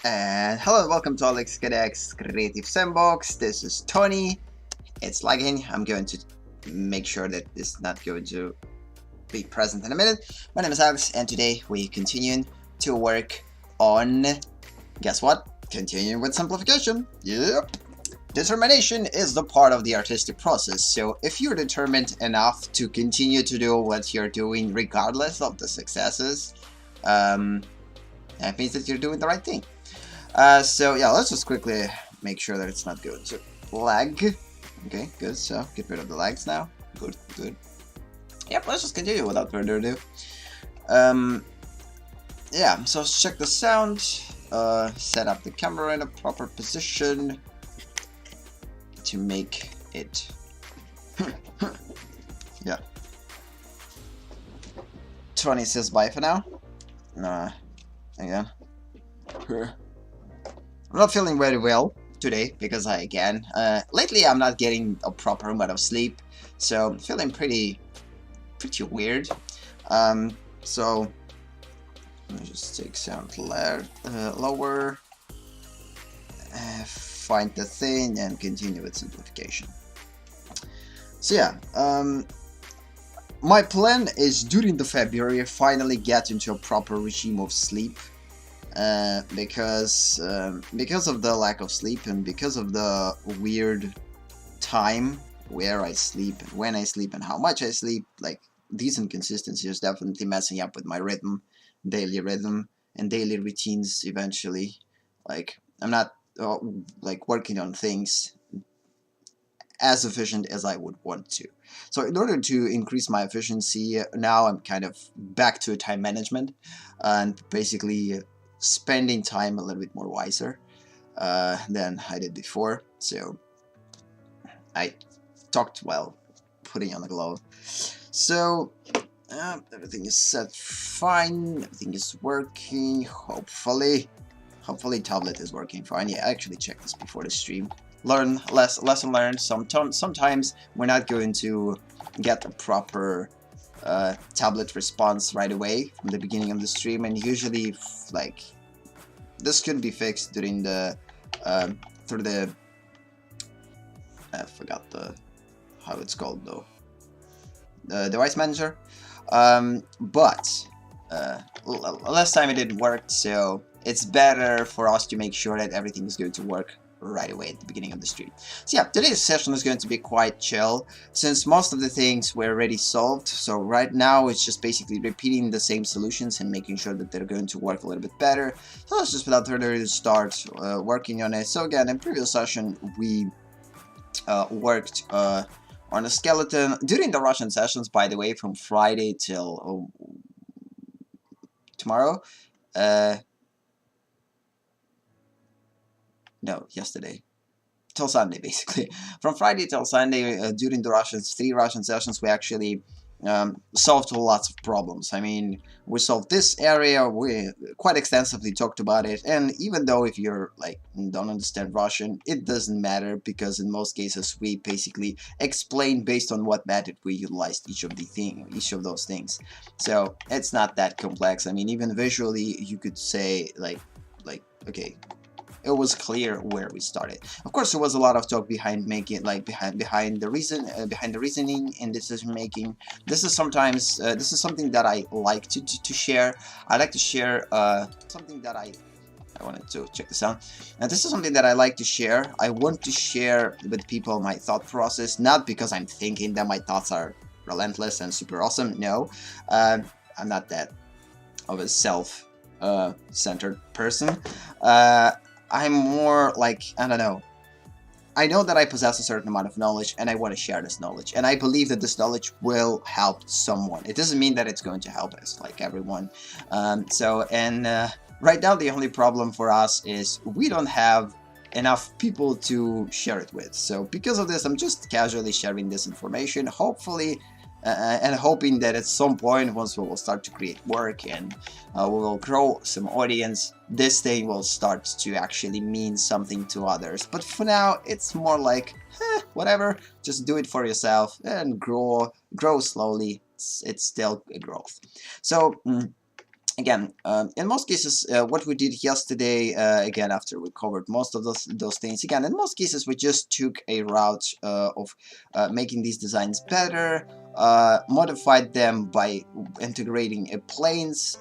And hello and welcome to AleksConnects Creative Sandbox. This is Tony. It's lagging. I'm going to make sure that this is not going to be present in a minute. My name is Alex, and today we continue to work on, guess what? Continuing with simplification. Yep. Determination is the part of the artistic process, so if you're determined enough to continue to do what you're doing regardless of the successes, that means that you're doing the right thing. So yeah, let's just quickly make sure that it's not going to lag. Okay, good. So get rid of the lags now. Good. Yep, let's just continue without further ado. Yeah, so let's check the sound. Set up the camera in a proper position to make it. Yeah. Tony says bye for now. Again. I'm not feeling very well today because lately I'm not getting a proper amount of sleep, so I'm feeling pretty weird. So let me just take sound lower, find the thing, and continue with simplification. So yeah, my plan is during the February finally get into a proper regime of sleep. Because of the lack of sleep and because of the weird time where I sleep and when I sleep and how much I sleep, like these inconsistencies is definitely messing up with my daily rhythm and daily routines eventually. Like I'm not like working on things as efficient as I would want to. So in order to increase my efficiency, now I'm kind of back to time management and basically spending time a little bit more wiser than I did before. So I talked while putting on the glove. So everything is set fine. Everything is working. Hopefully tablet is working fine. Yeah, I actually checked this before the stream. Lesson learned. Sometimes we're not going to get a proper tablet response right away from the beginning of the stream, and usually like this could be fixed during the through the I forgot how it's called though, the device manager, but last time it didn't work, so it's better for us to make sure that everything is going to work right away at the beginning of the stream. So yeah, today's session is going to be quite chill since most of the things were already solved. So right now it's just basically repeating the same solutions and making sure that they're going to work a little bit better. So let's just without further ado start working on it. So again, in previous session we worked on a skeleton during the Russian sessions, by the way, from Friday till tomorrow. No, yesterday. Till Sunday, basically. From Friday till Sunday, during the 3 Russian sessions, we actually solved lots of problems. I mean, we solved this area, we quite extensively talked about it, and even though if you're like don't understand Russian, it doesn't matter because in most cases we basically explain based on what method we utilized each of those things. So it's not that complex. I mean, even visually, you could say like okay, it was clear where we started. Of course, there was a lot of talk behind making, like behind the reasoning and decision making. This is something that I like to share. I like to share something that I wanted to check this out. And this is something that I like to share. I want to share with people my thought process, not because I'm thinking that my thoughts are relentless and super awesome. No, I'm not that of a self-centered person. I'm more like, I don't know, I know that I possess a certain amount of knowledge and I want to share this knowledge, and I believe that this knowledge will help someone. It doesn't mean that it's going to help us, like everyone. Right now the only problem for us is we don't have enough people to share it with. So because of this, I'm just casually sharing this information, hopefully, and hoping that at some point, once we will start to create work and we will grow some audience, this thing will start to actually mean something to others. But for now, it's more like, whatever, just do it for yourself and grow slowly. It's still a growth. So again, in most cases, what we did yesterday, again, after we covered most of those things, again, in most cases, we just took a route of making these designs better, modified them by integrating a planes.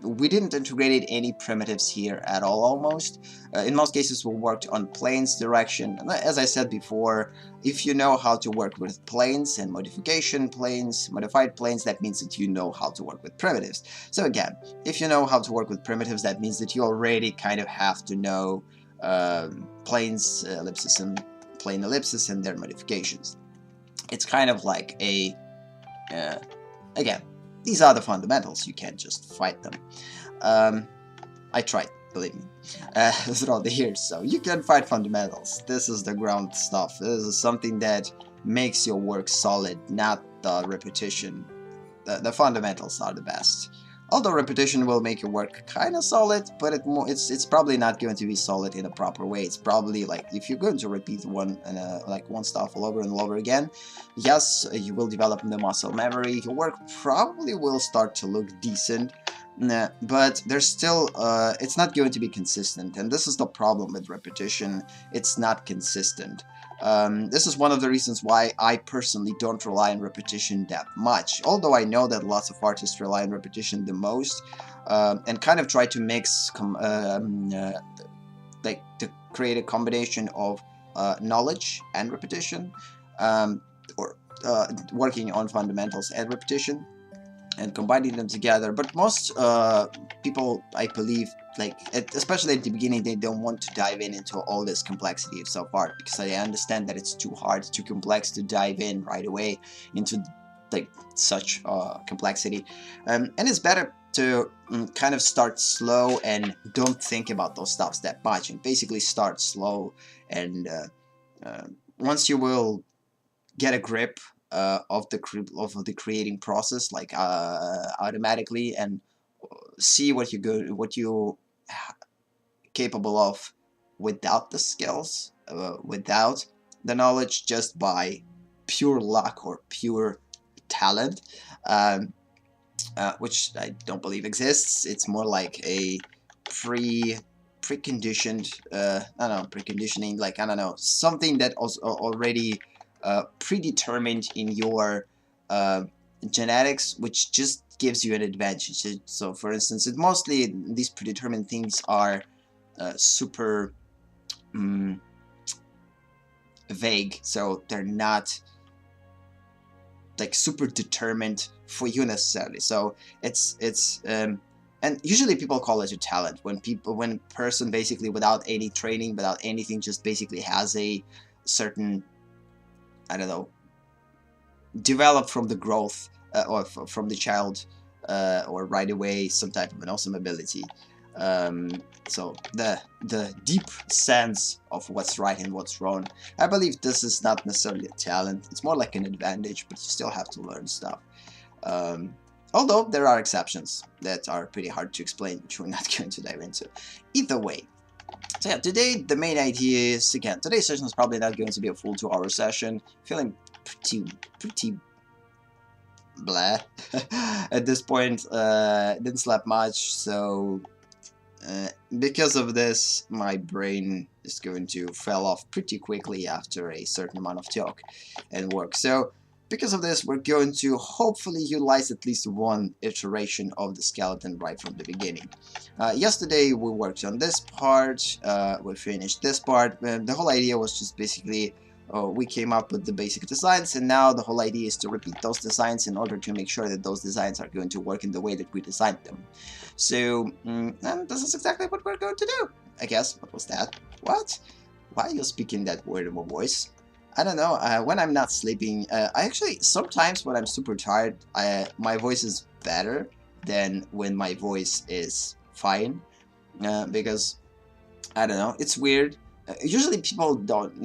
We didn't integrate any primitives here at all, almost. In most cases, we worked on planes direction. As I said before, if you know how to work with planes and modified planes, that means that you know how to work with primitives. So again, if you know how to work with primitives, that means that you already kind of have to know planes, ellipses, and plane ellipses and their modifications. It's kind of like a again, these are the fundamentals. You can't just fight them. I tried, believe me, throughout the years. So you can fight fundamentals. This is the ground stuff. This is something that makes your work solid, not the repetition. The fundamentals are the best. Although repetition will make your work kind of solid, but it's probably not going to be solid in a proper way. It's probably like if you're going to repeat one stuff all over and over again, yes, you will develop the muscle memory. Your work probably will start to look decent, but there's still it's not going to be consistent, and this is the problem with repetition. It's not consistent. This is one of the reasons why I personally don't rely on repetition that much, although I know that lots of artists rely on repetition the most, and kind of try to mix like to create a combination of knowledge and repetition, or working on fundamentals and repetition and combining them together. But most people, I believe, especially at the beginning, they don't want to dive into all this complexity of self-art, because I understand that it's too hard, too complex to dive in right away into such complexity, and it's better to kind of start slow and don't think about those stuffs that much, and basically start slow, and once you will get a grip of the creating process, automatically, and see what you capable of without the skills, without the knowledge, just by pure luck or pure talent, which I don't believe exists. It's more like a preconditioned, I don't know, preconditioning, I don't know, something that was already predetermined in your genetics, which just gives you an advantage. So for instance, mostly these predetermined things are super vague, so they're not super determined for you necessarily. So it's and usually people call it a talent when a person basically without any training, without anything, just basically has a certain, I don't know, develop from the growth or from the child, or right away, some type of an awesome ability. So the deep sense of what's right and what's wrong, I believe this is not necessarily a talent. It's more like an advantage, but you still have to learn stuff. Although there are exceptions that are pretty hard to explain, which we're not going to dive into. Either way. So yeah, today the main idea is, again, today's session is probably not going to be a full 2-hour session. Feeling pretty blah at this point. Didn't sleep much, so because of this, my brain is going to fall off pretty quickly after a certain amount of talk and work. So because of this, we're going to hopefully utilize at least one iteration of the skeleton right from the beginning. Yesterday we worked on this part, we finished this part, and the whole idea was just basically we came up with the basic designs, and now the whole idea is to repeat those designs in order to make sure that those designs are going to work in the way that we designed them. So, and this is exactly what we're going to do, I guess. What was that? What? Why are you speaking that weird of a voice? I don't know, when I'm not sleeping, I actually, sometimes when I'm super tired, my voice is better than when my voice is fine, because, I don't know, it's weird. Usually people don't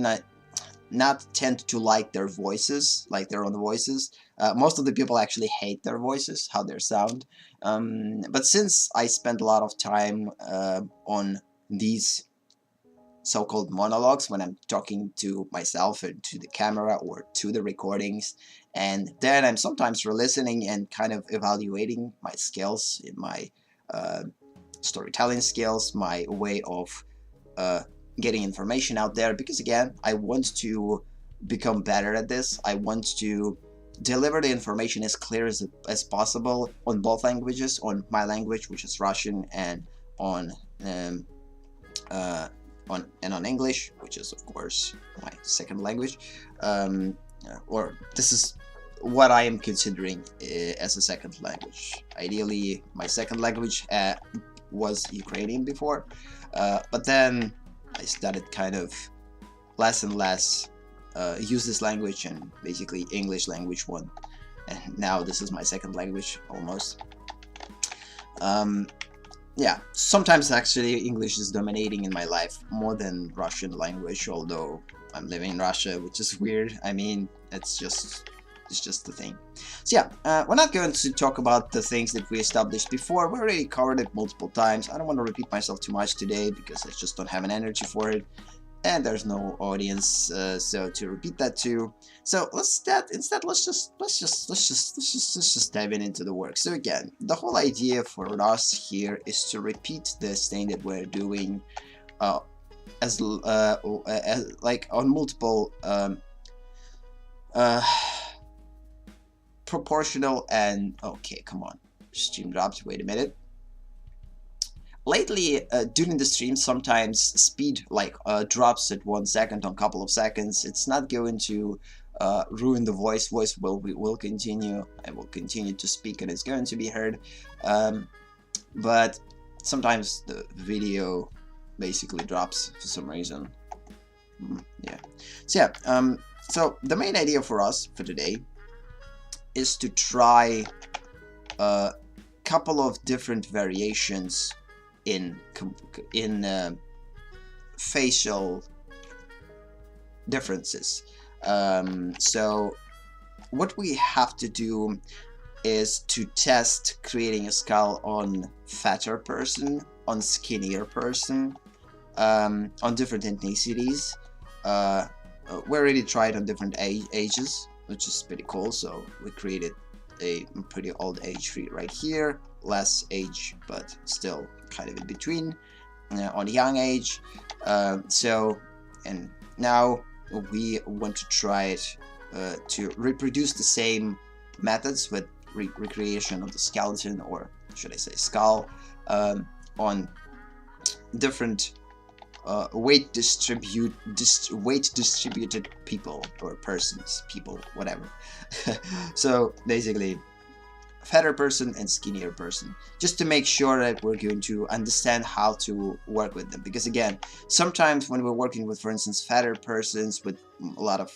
not tend to like their voices, like their own voices. Most of the people actually hate their voices, how they sound. But since I spend a lot of time on these so-called monologues, when I'm talking to myself and to the camera or to the recordings, and then I'm sometimes re-listening and kind of evaluating my skills in my uh, storytelling skills, my way of getting information out there, because again, I want to become better at this. I want to deliver the information as clear as possible on both languages, on my language, which is Russian, and on on English, which is of course my second language, or this is what I am considering as a second language. Ideally, my second language was Ukrainian before, but then I started kind of less and less use this language, and basically English language won, and now this is my second language almost. Yeah, sometimes actually English is dominating in my life more than Russian language, although I'm living in Russia, which is weird. I mean, it's just the thing. So yeah, we're not going to talk about the things that we established before. We already covered it multiple times. I don't want to repeat myself too much today because I just don't have an energy for it, and there's no audience, so to repeat that too. So let's just dive into the work. So again, the whole idea for us here is to repeat this thing that we're doing, as like on multiple proportional and okay, come on, stream dropped. Wait a minute. Lately, during the stream, sometimes speed like drops at 1 second on a couple of seconds. It's not going to ruin the voice. Voice will continue. I will continue to speak, and it's going to be heard. But sometimes the video basically drops for some reason. Yeah. So yeah. So the main idea for us for today is to try a couple of different variations in facial differences. So what we have to do is to test creating a skull on fatter person, on skinnier person, on different ethnicities. We already tried on different ages, which is pretty cool. So we created a pretty old age right here, less age but still kind of in between, on young age. So, and now we want to try it to reproduce the same methods with recreation of the skeleton, or should I say skull, on different weight distributed people or persons, people, whatever. So basically, fatter person and skinnier person, just to make sure that we're going to understand how to work with them. Because again, sometimes when we're working with, for instance, fatter persons with a lot of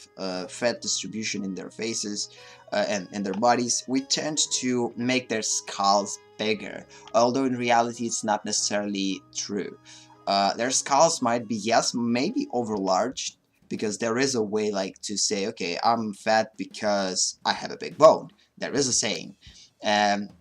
fat distribution in their faces and in their bodies, we tend to make their skulls bigger, although in reality it's not necessarily true. Their skulls might be, yes, maybe overlarge, because there is a way like to say, okay, I'm fat because I have a big bone. There is a saying.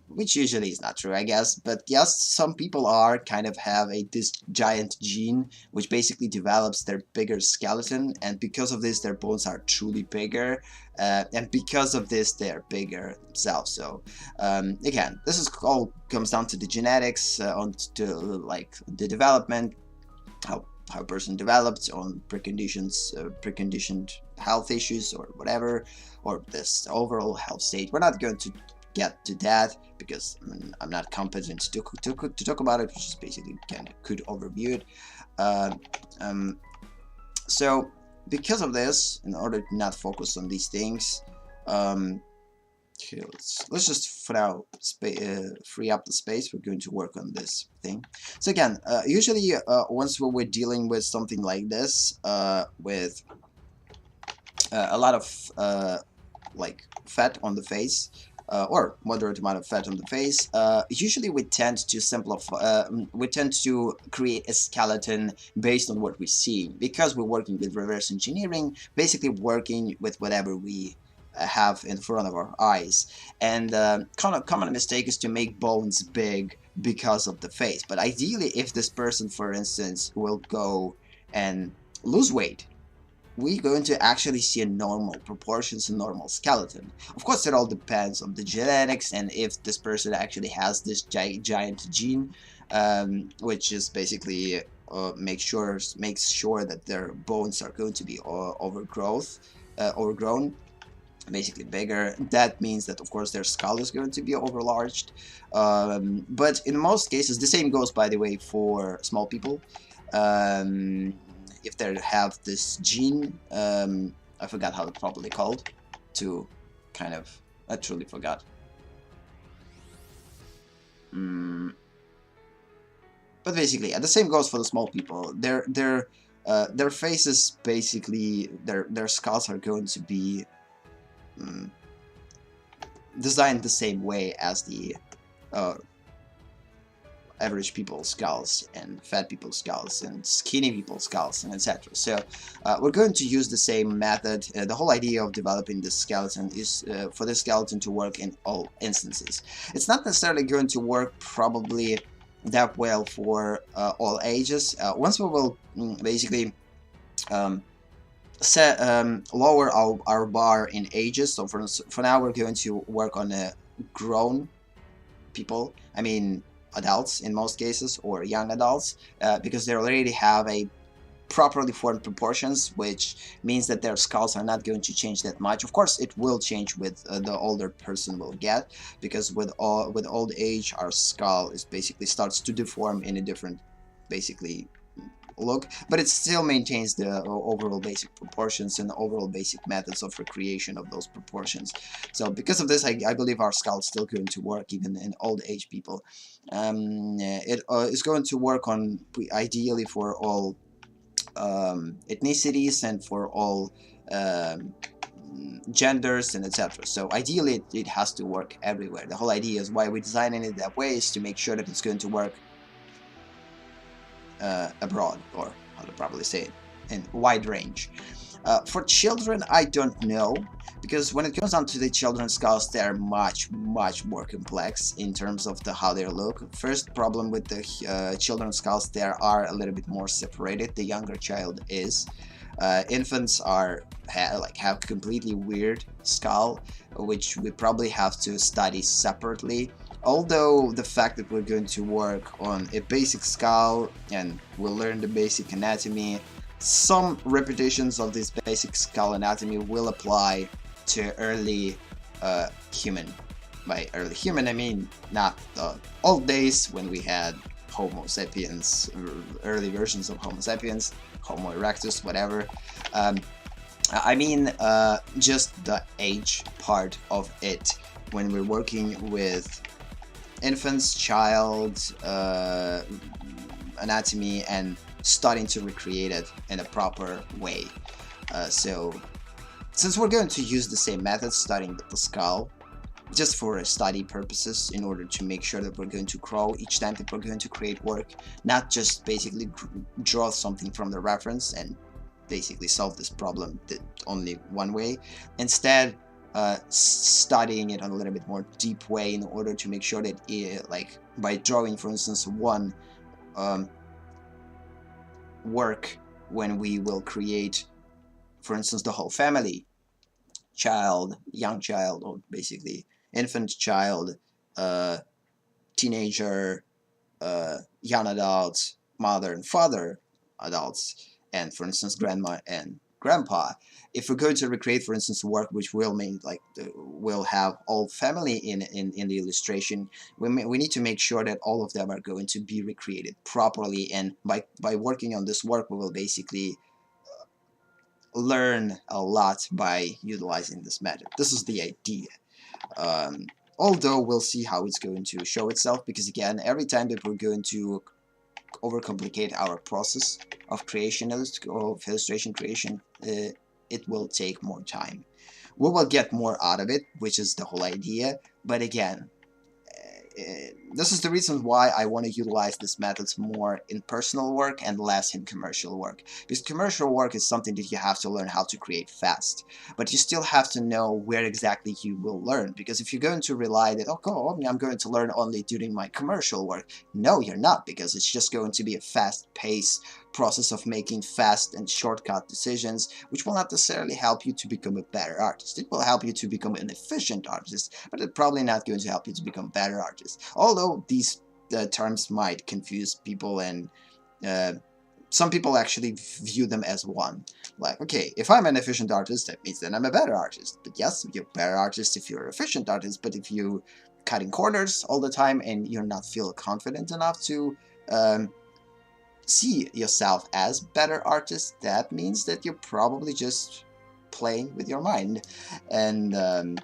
Which usually is not true, I guess, but yes, some people are kind of have this giant gene which basically develops their bigger skeleton, and because of this their bones are truly bigger, and because of this they're bigger themselves. So again, this is all comes down to the genetics, on to like the development, how a person developed on preconditioned health issues or whatever, or this overall health state. We're not going to get to that because I'm not competent to talk about it, which is basically kind of could overview it. So because of this, in order to not focus on these things, okay, let's just for now free up the space. We're going to work on this thing. So again, usually once we're dealing with something like this, with a lot of like fat on the face, or moderate amount of fat on the face, usually we tend to simplify, we tend to create a skeleton based on what we see, because we're working with reverse engineering, basically working with whatever we have in front of our eyes. And common mistake is to make bones big because of the face. But ideally, if this person, for instance, will go and lose weight, we're going to actually see a normal proportions and normal skeleton. Of course, it all depends on the genetics and if this person actually has this giant gene, which is basically makes sure that their bones are going to be overgrown, basically bigger. That means that of course their skull is going to be overlarged, but in most cases the same goes, by the way, for small people. um, if they have this gene, I forgot how it's properly called, to kind of, I truly forgot. mm, but basically, the same goes for the small people. Their faces, basically their skulls are going to be mm, designed the same way as the uh, average people's skulls and fat people's skulls and skinny people's skulls and etc. So we're going to use the same method. The whole idea of developing this skeleton is for this skeleton to work in all instances. It's not necessarily going to work probably that well for all ages. Once we will basically um, lower our bar in ages. So for now we're going to work on grown people, I mean adults in most cases, or young adults, because they already have a properly formed proportions, which means that their skulls are not going to change that much. Of course, it will change with the older person will get, because with old age, our skull is basically starts to deform in a different, basically, look, but it still maintains the overall basic proportions and the overall basic methods of recreation of those proportions. So because of this, I believe our skull is still going to work even in old age people. It is going to work on, ideally, for all ethnicities and for all genders and etc. So ideally it has to work everywhere. The whole idea is why we're designing it that way, is to make sure that it's going to work abroad, or how to properly say it, in wide range. For children, I don't know, because when it comes down to the children's skulls, they're much more complex in terms of how they look. First problem with the children's skulls, they are a little bit more separated. The younger child is. Infants have completely weird skull, which we probably have to study separately. Although the fact that we're going to work on a basic skull and we'll learn the basic anatomy, some repetitions of this basic skull anatomy will apply to early human. By early human, I mean not the old days when we had Homo sapiens, early versions of Homo sapiens, Homo erectus, whatever. I mean just the age part of it, when we're working with infants, child anatomy, and starting to recreate it in a proper way. So since we're going to use the same method, starting with the skull, just for study purposes, in order to make sure that we're going to grow each time that we're going to create work, not just basically draw something from the reference and basically solve this problem only one way. Instead, studying it on a little bit more deep way, in order to make sure that like by drawing, for instance, one work, when we will create, for instance, the whole family, child, young child, or basically infant, child, teenager, young adults, mother and father adults, and for instance grandma and grandpa. If we're going to recreate, for instance, work which will will have all family in the illustration, we need to make sure that all of them are going to be recreated properly, and by working on this work, we will basically learn a lot by utilizing this method. This is the idea. Although we'll see how it's going to show itself, because again, every time that we're going to overcomplicate our process of creation, of illustration creation, it will take more time. We will get more out of it, which is the whole idea, but again, this is the reason why I want to utilize these methods more in personal work and less in commercial work. Because commercial work is something that you have to learn how to create fast, but you still have to know where exactly you will learn. Because if you're going to rely that, oh, I'm going to learn only during my commercial work, no, you're not, because it's just going to be a fast-paced process of making fast and shortcut decisions, which will not necessarily help you to become a better artist. It will help you to become an efficient artist, but it's probably not going to help you to become a better artist. Although these terms might confuse people, and some people actually view them as one. Like, okay, if I'm an efficient artist, that means that I'm a better artist. But yes, you're a better artist if you're an efficient artist, but if you cutting corners all the time and you're not feel confident enough to see yourself as better artist, that means that you're probably just playing with your mind and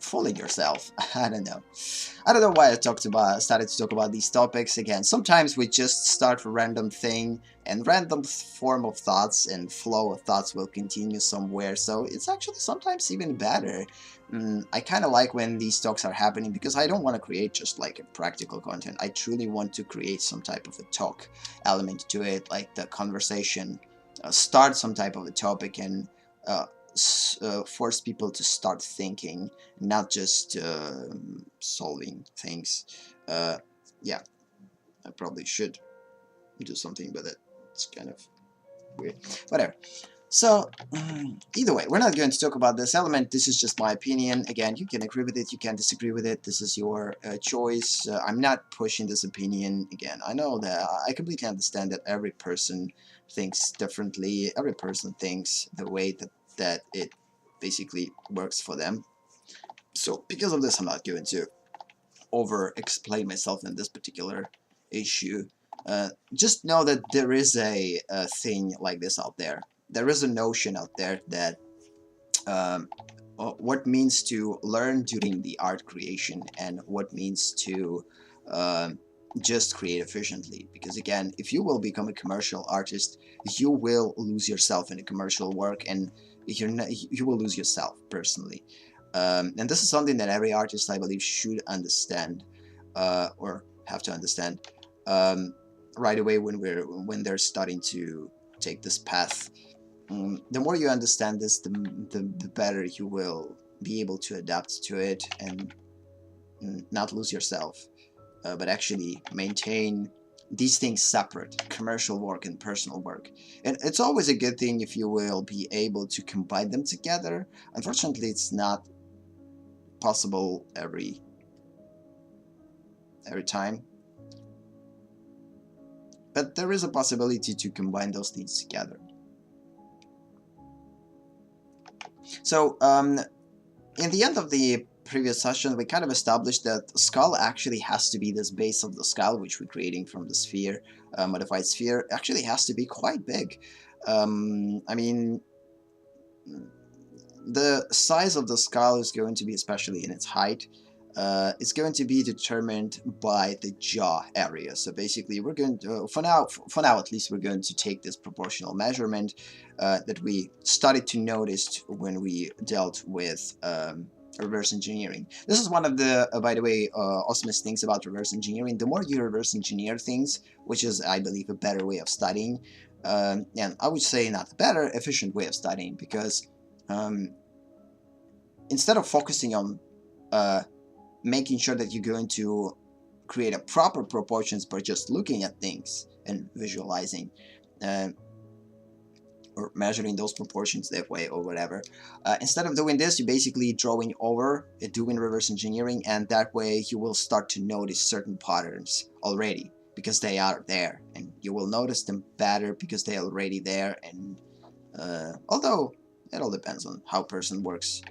fooling yourself. I don't know why I started to talk about these topics again. Sometimes we just start a random thing, and random form of thoughts and flow of thoughts will continue somewhere, so it's actually sometimes even better. I kind of like when these talks are happening, because I don't want to create just like a practical content. I truly want to create some type of a talk element to it, like the conversation, start some type of a topic, and force people to start thinking, not just solving things. Yeah, I probably should do something with it. It's kind of weird. Whatever. So, either way, we're not going to talk about this element. This is just my opinion. Again, you can agree with it, you can disagree with it. This is your choice. I'm not pushing this opinion. Again, I know that I completely understand that every person thinks differently. Every person thinks the way that it basically works for them. So, because of this, I'm not going to over-explain myself in this particular issue. Just know that there is a thing like this out there. There is a notion out there that what means to learn during the art creation and what means to just create efficiently. Because again, if you will become a commercial artist, you will lose yourself in a commercial work, and you will lose yourself personally. And this is something that every artist, I believe, should understand, or have to understand right away when they're starting to take this path. The more you understand this, the better you will be able to adapt to it and not lose yourself, but actually maintain these things separate, commercial work and personal work. And it's always a good thing if you will be able to combine them together. Unfortunately, it's not possible every time, but there is a possibility to combine those things together. So in the end of the previous session, we kind of established that the skull actually has to be this base of the skull, which we're creating from the sphere, modified sphere, actually has to be quite big. I mean, the size of the skull is going to be, especially in its height, it's going to be determined by the jaw area. So basically, we're going to, for now at least, we're going to take this proportional measurement that we started to notice when we dealt with reverse engineering. This is one of the, by the way, awesomest things about reverse engineering. The more you reverse engineer things, which is, I believe, a better way of studying, and I would say not a better, efficient way of studying, because instead of focusing on making sure that you're going to create a proper proportions by just looking at things and visualizing or measuring those proportions that way or whatever. Instead of doing this, you're basically drawing over, doing reverse engineering, and that way you will start to notice certain patterns already because they are there, and you will notice them better because they're already there. And although it all depends on how a person works,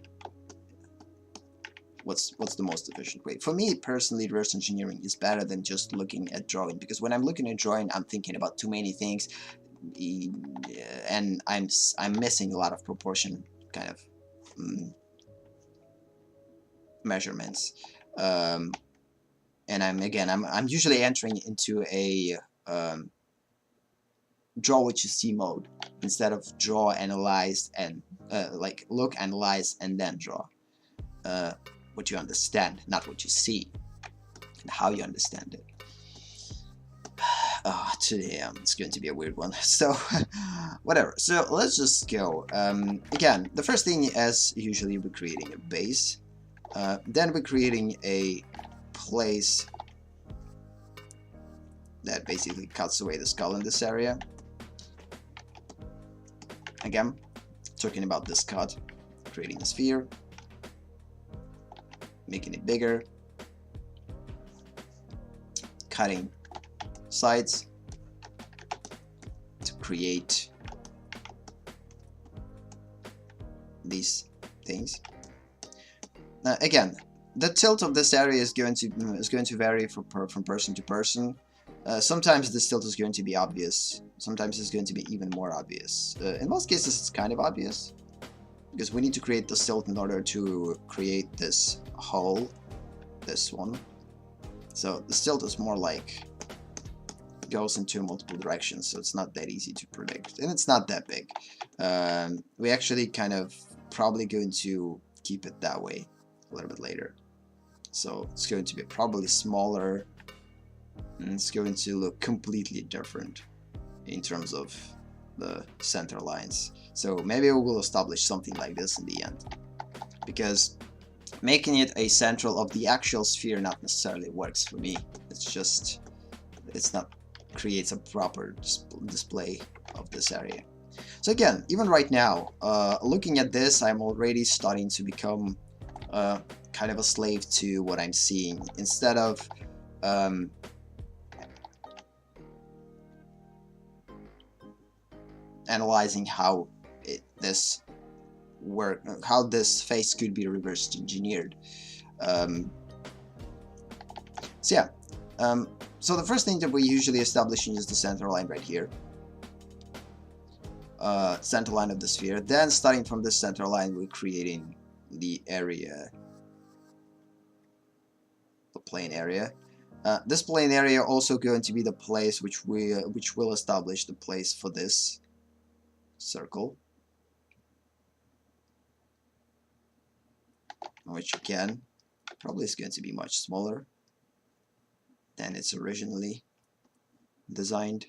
what's the most efficient way. For me personally, reverse engineering is better than just looking at drawing, because when I'm looking at drawing, I'm thinking about too many things, and I'm missing a lot of proportion kind of measurements, and I'm usually entering into a draw what you see mode instead of draw, analyze, and like look, analyze, and then draw what you understand, not what you see, and how you understand it. Oh, today it's going to be a weird one. So whatever. So let's just go. Again, the first thing, as usually, we're creating a base. Then we're creating a place that basically cuts away the skull in this area. Again, talking about this cut, creating a sphere, making it bigger, cutting sides to create these things. Now, again, the tilt of this area is going to vary from person to person. Sometimes this tilt is going to be obvious. Sometimes it's going to be even more obvious. In most cases, it's kind of obvious because we need to create the tilt in order to create this hole, this one. So the tilt is more like goes into multiple directions, so it's not that easy to predict, and it's not that big. We actually kind of probably going to keep it that way a little bit later. So it's going to be probably smaller, and it's going to look completely different in terms of the center lines. So maybe we will establish something like this in the end, because making it a central of the actual sphere not necessarily works for me. It's not creates a proper display of this area. So again, even right now, looking at this, I'm already starting to become kind of a slave to what I'm seeing. Instead of analyzing how this face could be reverse engineered. So the first thing that we usually establish is the center line right here. Center line of the sphere. Then starting from this center line, we're creating the area, the plane area. This plane area also going to be the place which will establish the place for this circle, which again probably is going to be much smaller than it's originally designed.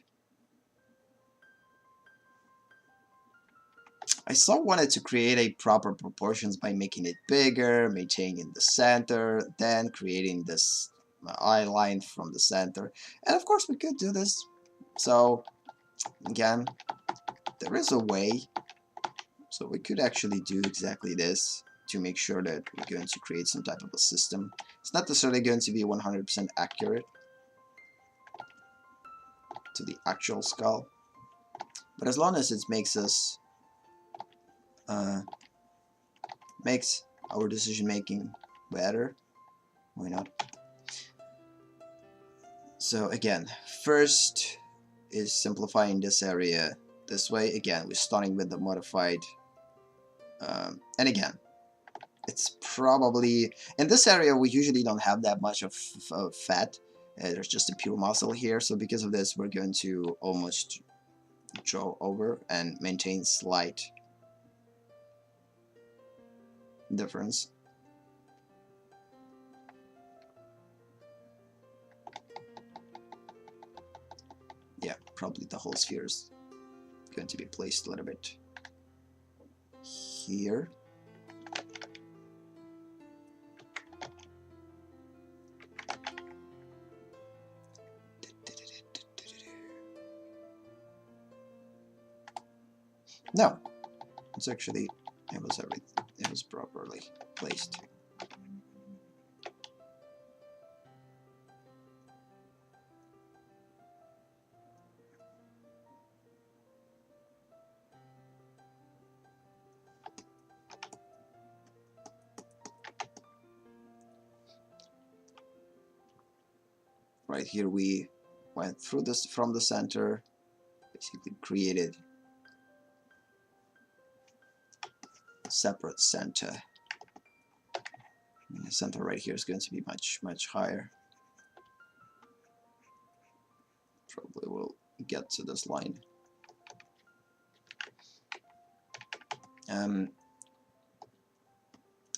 I still wanted to create a proper proportions by making it bigger, maintaining the center, then creating this eye line from the center. And of course we could do this. So again, there is a way. So we could actually do exactly this to make sure that we're going to create some type of a system. It's not necessarily going to be 100% accurate to the actual skull, but as long as it makes us makes our decision making better, why not? So again, first is simplifying this area this way. Again, we're starting with the modified, and again, it's probably in this area we usually don't have that much of fat. There's just a pure muscle here, so because of this we're going to almost draw over and maintain slight difference. Yeah, probably the whole sphere is going to be placed a little bit here. No, it's actually it was properly placed. Right here we went through this from the center, basically created a separate center. And the center right here is going to be much higher. Probably will get to this line. And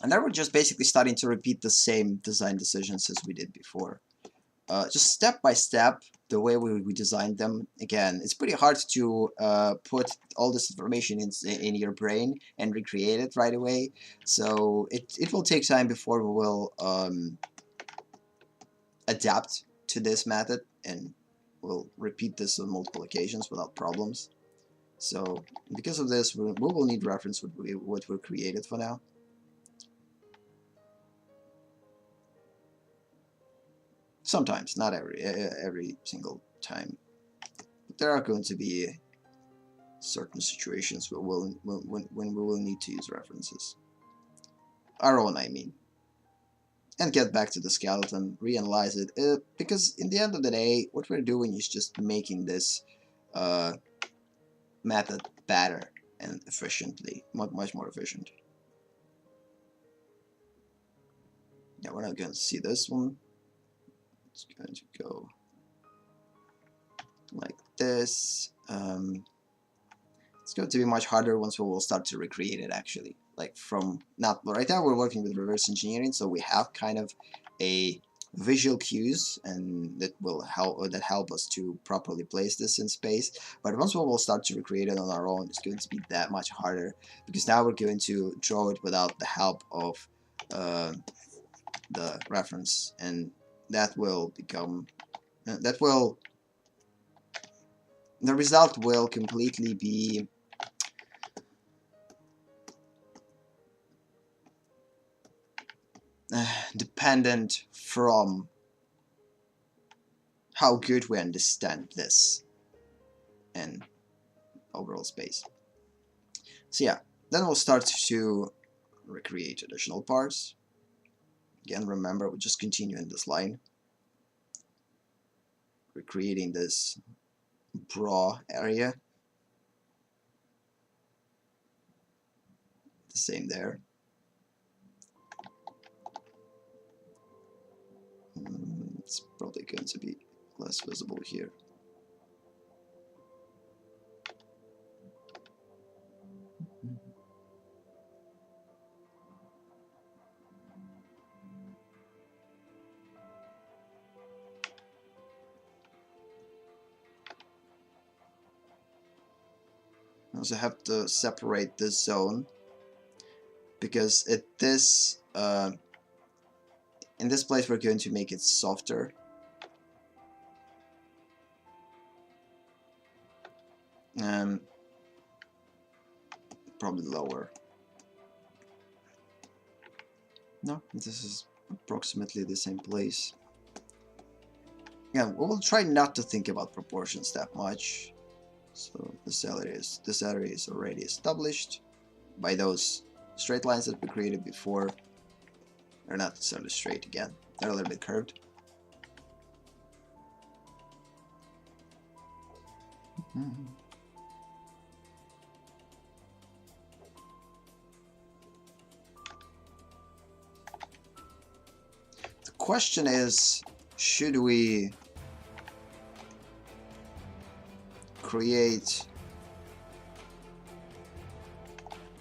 then we're just basically starting to repeat the same design decisions as we did before. Just step by step, the way we designed them. Again, it's pretty hard to put all this information in your brain and recreate it right away. So it will take time before we will adapt to this method, and we'll repeat this on multiple occasions without problems. So because of this, we will need reference what we created for now. Sometimes, not every single time. But there are going to be certain situations where when we will need to use references. Our own, I mean. And get back to the skeleton, reanalyze it, because in the end of the day, what we're doing is just making this method better and efficiently, much more efficient. Yeah, we're not going to see this one. It's going to go like this. It's going to be much harder once we will start to recreate it actually. Like from not right now we're working with reverse engineering, so we have kind of a visual cues and that will help us to properly place this in space. But once we will start to recreate it on our own, it's going to be that much harder because now we're going to draw it without the help of the reference, and that will become the result will completely be dependent from how good we understand this in overall space. So yeah, then we'll start to recreate additional parts. Again, remember, we just continue in this line, recreating this bra area. The same there. It's probably going to be less visible here. I also have to separate this zone because in this place we're going to make it softer. Probably lower. No, this is approximately the same place. Yeah, we will try not to think about proportions that much. So this area is already established by those straight lines that we created before. They're not necessarily straight again. They're a little bit curved. The question is, should we create...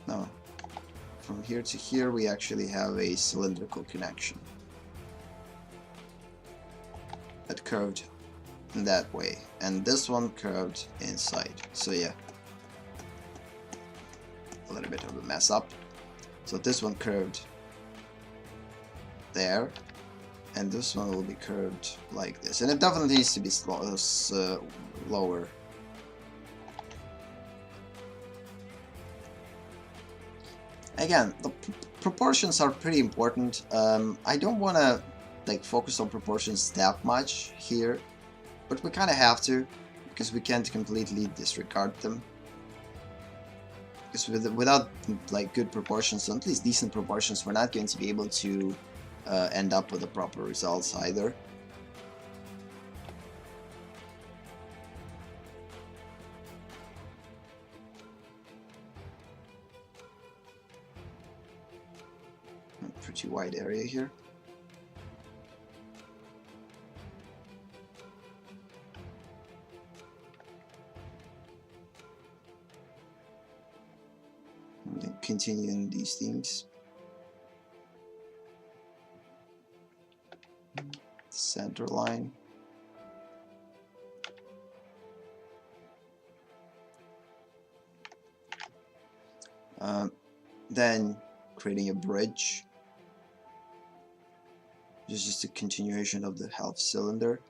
No. From here to here we actually have a cylindrical connection that curved in that way, and this one curved inside. So yeah, a little bit of a mess up. So this one curved there, and this one will be curved like this, and it definitely needs to be lower. Again, the proportions are pretty important. I don't want to like focus on proportions that much here, but we kind of have to, because we can't completely disregard them. Because without like good proportions, at least decent proportions, we're not going to be able to end up with the proper results either. A pretty wide area here. Continuing these things. Center line. Then creating a bridge. This is just a continuation of the half cylinder.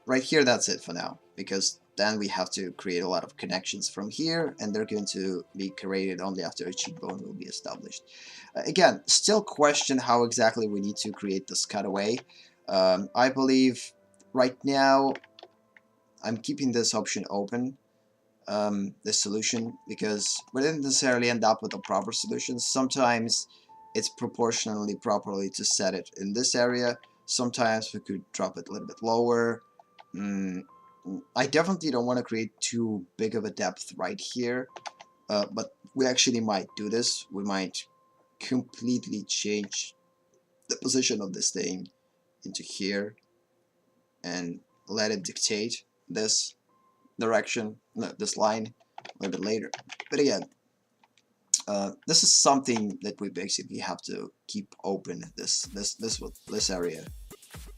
right here, that's it for now, because then we have to create a lot of connections from here, and they're going to be created only after a cheekbone will be established. Again, still question how exactly we need to create this cutaway. I believe right now I'm keeping this option open, this solution, because we didn't necessarily end up with a proper solution. Sometimes it's proportionally properly to set it in this area. Sometimes we could drop it a little bit lower. Mm, I definitely don't want to create too big of a depth right here, but we actually might do this. We might completely change the position of this thing into here and let it dictate this direction, no, this line a little bit later. But again, this is something that we basically have to keep open. This area,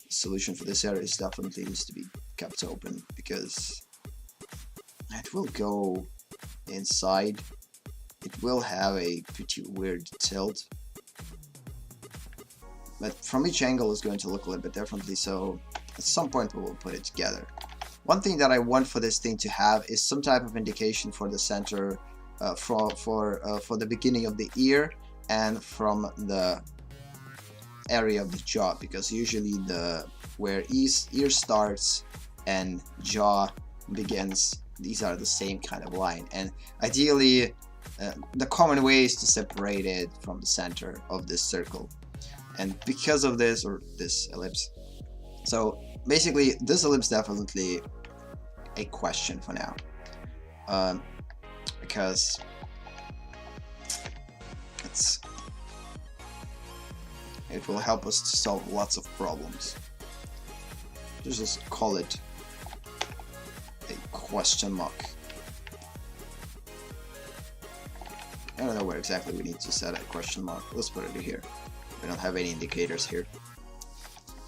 solution for this area is definitely needs to be kept open, because it will go inside. It will have a pretty weird tilt, but from each angle is going to look a little bit differently, so at some point we will put it together. One thing that I want for this thing to have is some type of indication for the center, for the beginning of the ear and from the area of the jaw, because usually where ear starts and jaw begins, these are the same kind of line, and ideally the common way is to separate it from the center of this circle. And because of this, or this ellipse, so basically this ellipse definitely a question for now, because it will help us to solve lots of problems. Just call it a question mark. I don't know where exactly we need to set a question mark. Let's put it here. We don't have any indicators here,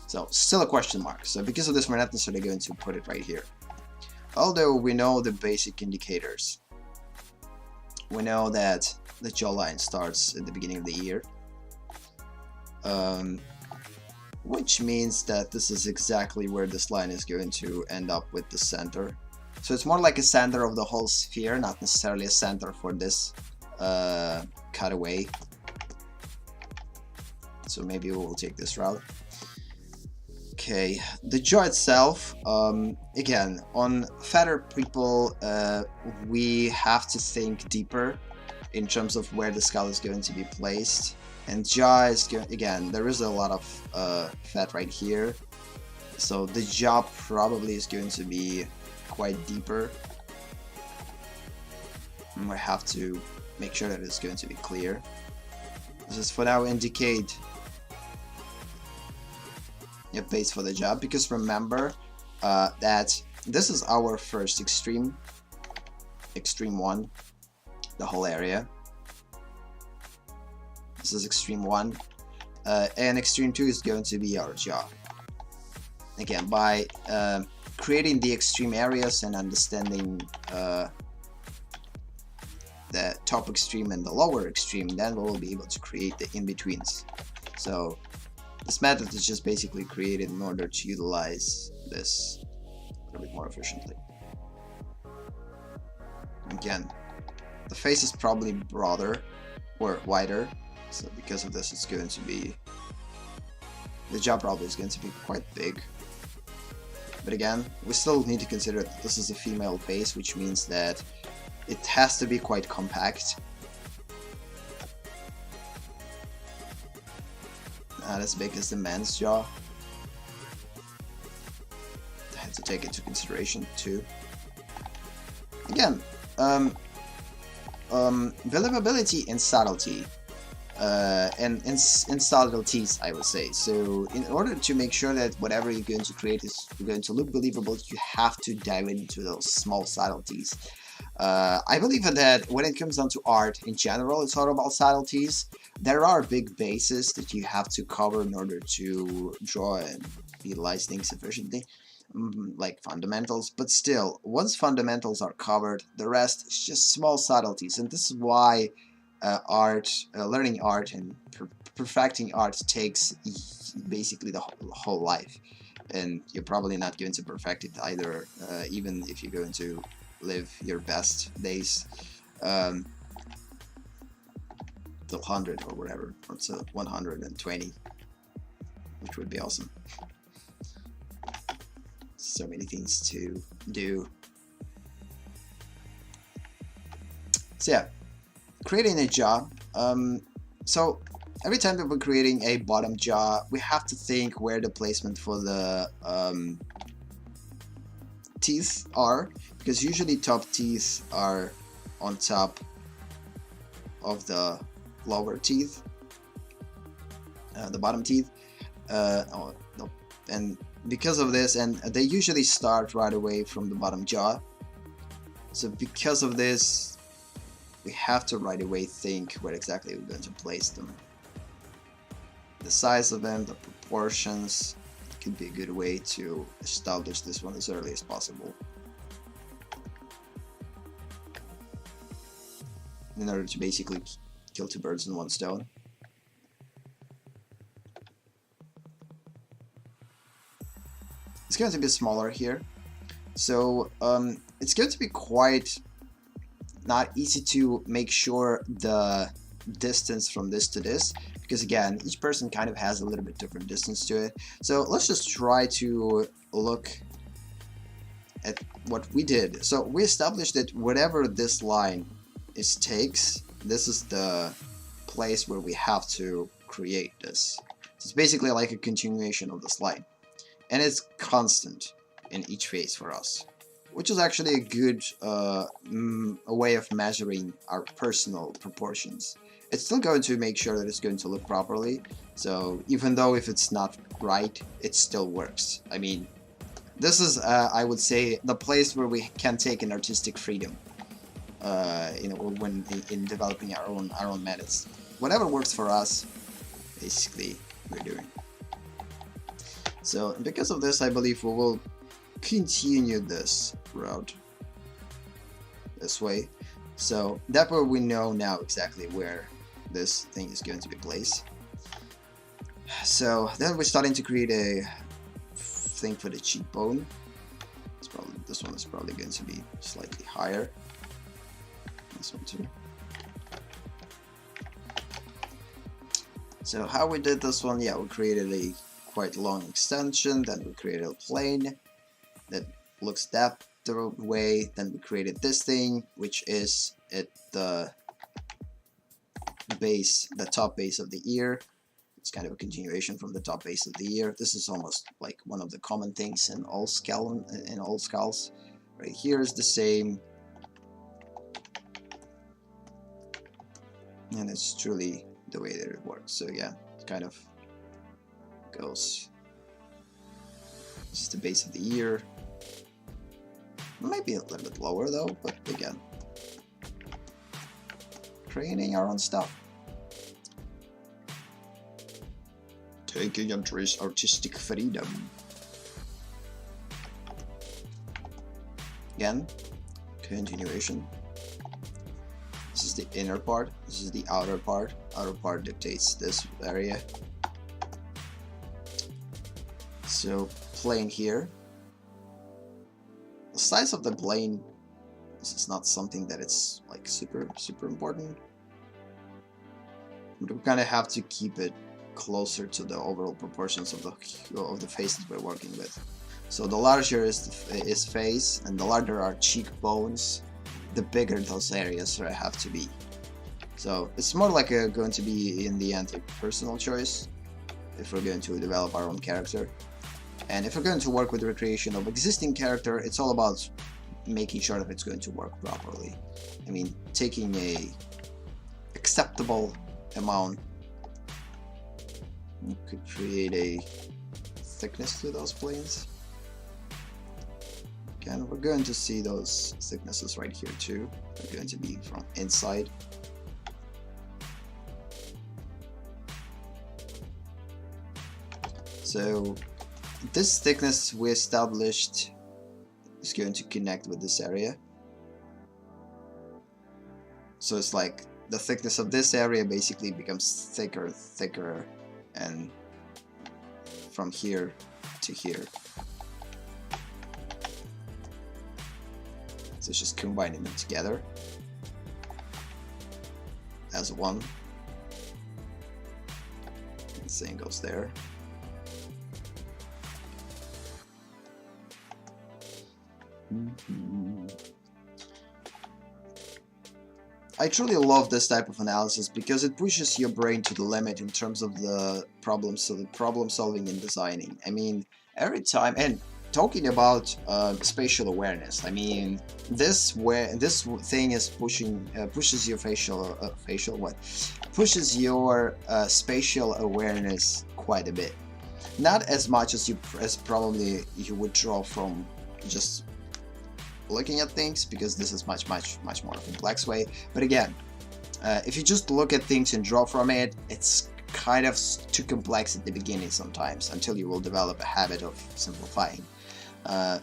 so still a question mark. So because of this, we're not necessarily going to put it right here. Although we know the basic indicators. We know that the jawline starts at the beginning of the ear, which means that this is exactly where this line is going to end up with the center. So it's more like a center of the whole sphere, not necessarily a center for this cutaway. So maybe we will take this route. Okay, the jaw itself, again, on fatter people, we have to think deeper in terms of where the skull is going to be placed. And jaw is going, again, there is a lot of fat right here, so the jaw probably is going to be quite deeper. And we have to make sure that it's going to be clear. This is for now indicate a base for the jaw, because remember that this is our first extreme one, the whole area. This is extreme 1, and extreme 2 is going to be our jaw. Again, by creating the extreme areas and understanding the top extreme and the lower extreme, then we will be able to create the in-betweens. So this method is just basically created in order to utilize this a little bit more efficiently. Again, the face is probably broader or wider, so because of this it's going to be, the jaw probably is going to be quite big. But again, we still need to consider that this is a female face, which means that it has to be quite compact. Not as big as the man's jaw. I had to take into consideration too. Again, believability and subtlety, and subtleties, I would say. So in order to make sure that whatever you're going to create is going to look believable, you have to dive into those small subtleties. I believe that when it comes down to art in general, it's all about subtleties. There are big bases that you have to cover in order to draw and utilize things efficiently, like fundamentals, but still, once fundamentals are covered, the rest is just small subtleties. And this is why learning art and perfecting art takes basically the whole life. and you're probably not going to perfect it either, even if you're going to live your best days till 100 or whatever, or to 120, which would be awesome. So many things to do. So yeah, creating a jaw. So every time that we're creating a bottom jaw, we have to think where the placement for the teeth are, because usually top teeth are on top of the lower teeth, the bottom teeth. Oh, no. And because of this, and they usually start right away from the bottom jaw. So because of this, we have to right away think where exactly we're going to place them. The size of them, the proportions, could be a good way to establish this one as early as possible, in order to basically kill two birds in one stone. It's going to be smaller here, so it's going to be quite not easy to make sure the distance from this to this, because again, each person kind of has a little bit different distance to it. So let's just try to look at what we did. So we established that whatever this line takes, this is the place where we have to create this. So it's basically like a continuation of this line, and it's constant in each phase for us, which is actually a good a way of measuring our personal proportions. It's still going to make sure that it's going to look properly, so even though if it's not right, it still works. I mean, this is, I would say, the place where we can take an artistic freedom, you know, when in developing our own methods. Whatever works for us, basically, we're doing. So because of this, I believe we will continue this route this way. So that way we know now exactly where this thing is going to be placed. So then we're starting to create a thing for the cheekbone. This one is probably going to be slightly higher. This one too. So how we did this one, yeah, we created a quite long extension, then we created a plane that looks that way, then we created this thing, which is at the base, the top base of the ear. It's kind of a continuation from the top base of the ear. This is almost like one of the common things in all skulls. Right here is the same, and it's truly the way that it works. So yeah, it kind of goes. This is the base of the ear. It might be a little bit lower though, but again, creating our own stuff. Taking artistic freedom. Again, continuation. This is the inner part, this is the outer part. Outer part dictates this area. So plane here. The size of the plane, this is not something that it's like super important. But we kind of have to keep it closer to the overall proportions of the faces we're working with. So the larger is face, and the larger are cheekbones, the bigger those areas have to be. So it's more like going to be in the end a personal choice if we're going to develop our own character. And if we're going to work with the recreation of existing character, it's all about making sure that it's going to work properly. I mean, taking a acceptable amount. You could create a thickness to those planes. Again, we're going to see those thicknesses right here too. They're going to be from inside. So this thickness we established is going to connect with this area. So it's like the thickness of this area basically becomes thicker, and from here to here. So it's just combining them together as one. The same goes there. I truly love this type of analysis because it pushes your brain to the limit in terms of the problem solving and designing. I mean, every time, and talking about spatial awareness, I mean, this thing is pushes your pushes your spatial awareness quite a bit. Not as much as probably you would draw from just looking at things, because this is much more complex way. But again, if you just look at things and draw from it, it's kind of too complex at the beginning sometimes, until you will develop a habit of simplifying.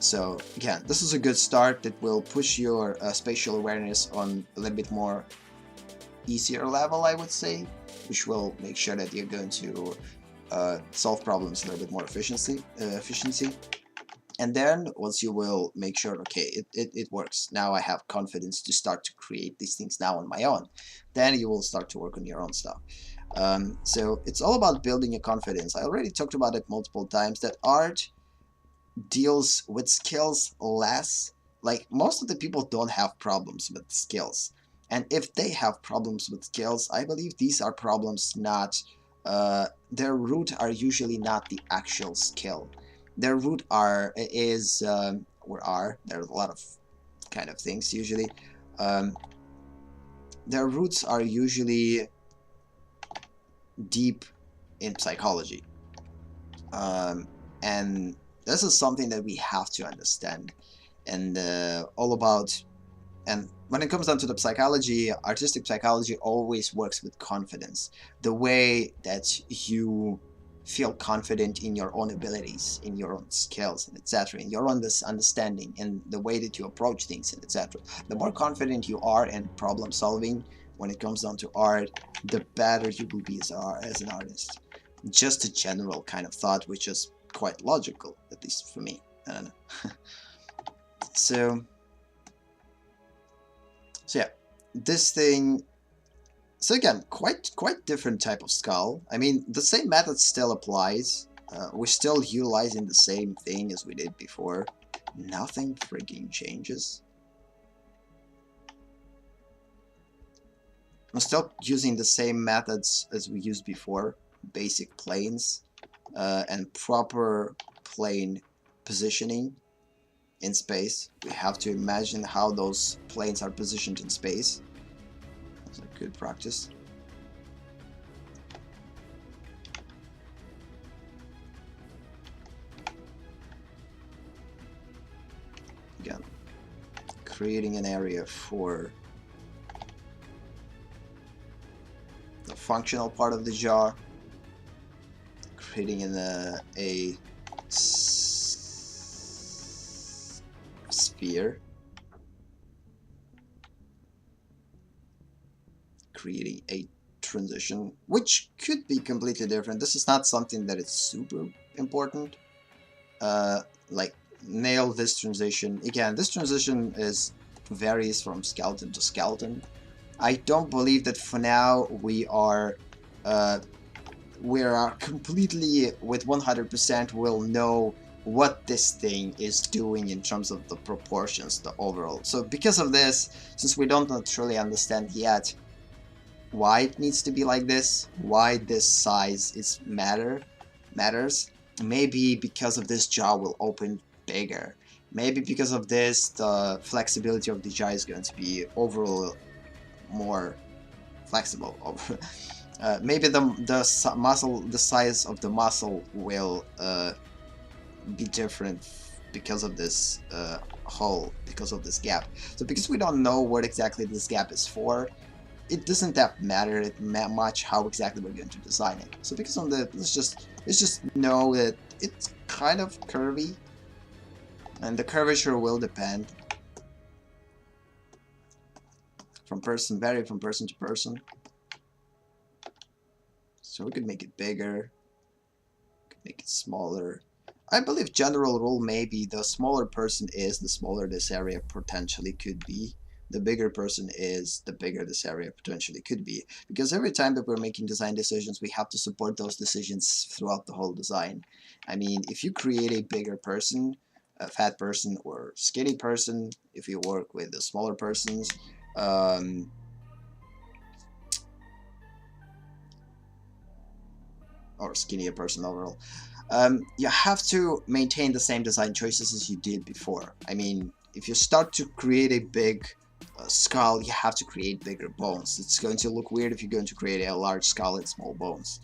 So again, this is a good start that will push your spatial awareness on a little bit more easier level, I would say, which will make sure that you're going to solve problems a little bit more efficiency. And then once you will make sure, okay, it works, now I have confidence to start to create these things now on my own, then you will start to work on your own stuff. So it's all about building your confidence. I already talked about it multiple times, that art deals with skills less. Like, most of the people don't have problems with skills, and if they have problems with skills, I believe these are problems not their root are usually not the actual skill. Their root there's a lot of kind of things usually. Their roots are usually deep in psychology, and this is something that we have to understand, and all about. And when it comes down to the psychology, artistic psychology always works with confidence. The way that you feel confident in your own abilities, in your own skills, and etc., in your own understanding, and the way that you approach things, and etc. The more confident you are in problem solving when it comes down to art, the better you will be as an artist. Just a general kind of thought, which is quite logical, at least for me. I don't know. So yeah, this thing. So again, quite different type of skull. I mean, the same method still applies. We're still utilizing the same thing as we did before. Nothing freaking changes. I'm still using the same methods as we used before. Basic planes and proper plane positioning in space. We have to imagine how those planes are positioned in space. That's a good practice. Again, creating an area for the functional part of the jaw, creating a sphere, creating a transition, which could be completely different. This is not something that is super important. Like, nail this transition. Again, this transition varies from skeleton to skeleton. I don't believe that for now we are completely with 100% will know what this thing is doing in terms of the proportions, the overall. So because of this, since we don't truly understand yet why it needs to be like this, why this size matters, maybe because of this jaw will open bigger. Maybe because of this, the flexibility of the jaw is going to be overall more flexible. Maybe the size of the muscle will be different because of this hole, because of this gap. So because we don't know what exactly this gap is for, it doesn't that matter much how exactly we're going to design it. So because of the, let's just know that it's kind of curvy, and the curvature will depend vary from person to person. So we could make it bigger, make it smaller. I believe general rule maybe the smaller person is, the smaller this area potentially could be. The bigger person is, the bigger this area potentially could be. Because every time that we're making design decisions, we have to support those decisions throughout the whole design. I mean, if you create a bigger person, a fat person or skinny person, if you work with the smaller persons, or skinnier person overall, you have to maintain the same design choices as you did before. I mean, if you start to create a big skull, you have to create bigger bones. It's going to look weird if you're going to create a large skull and small bones.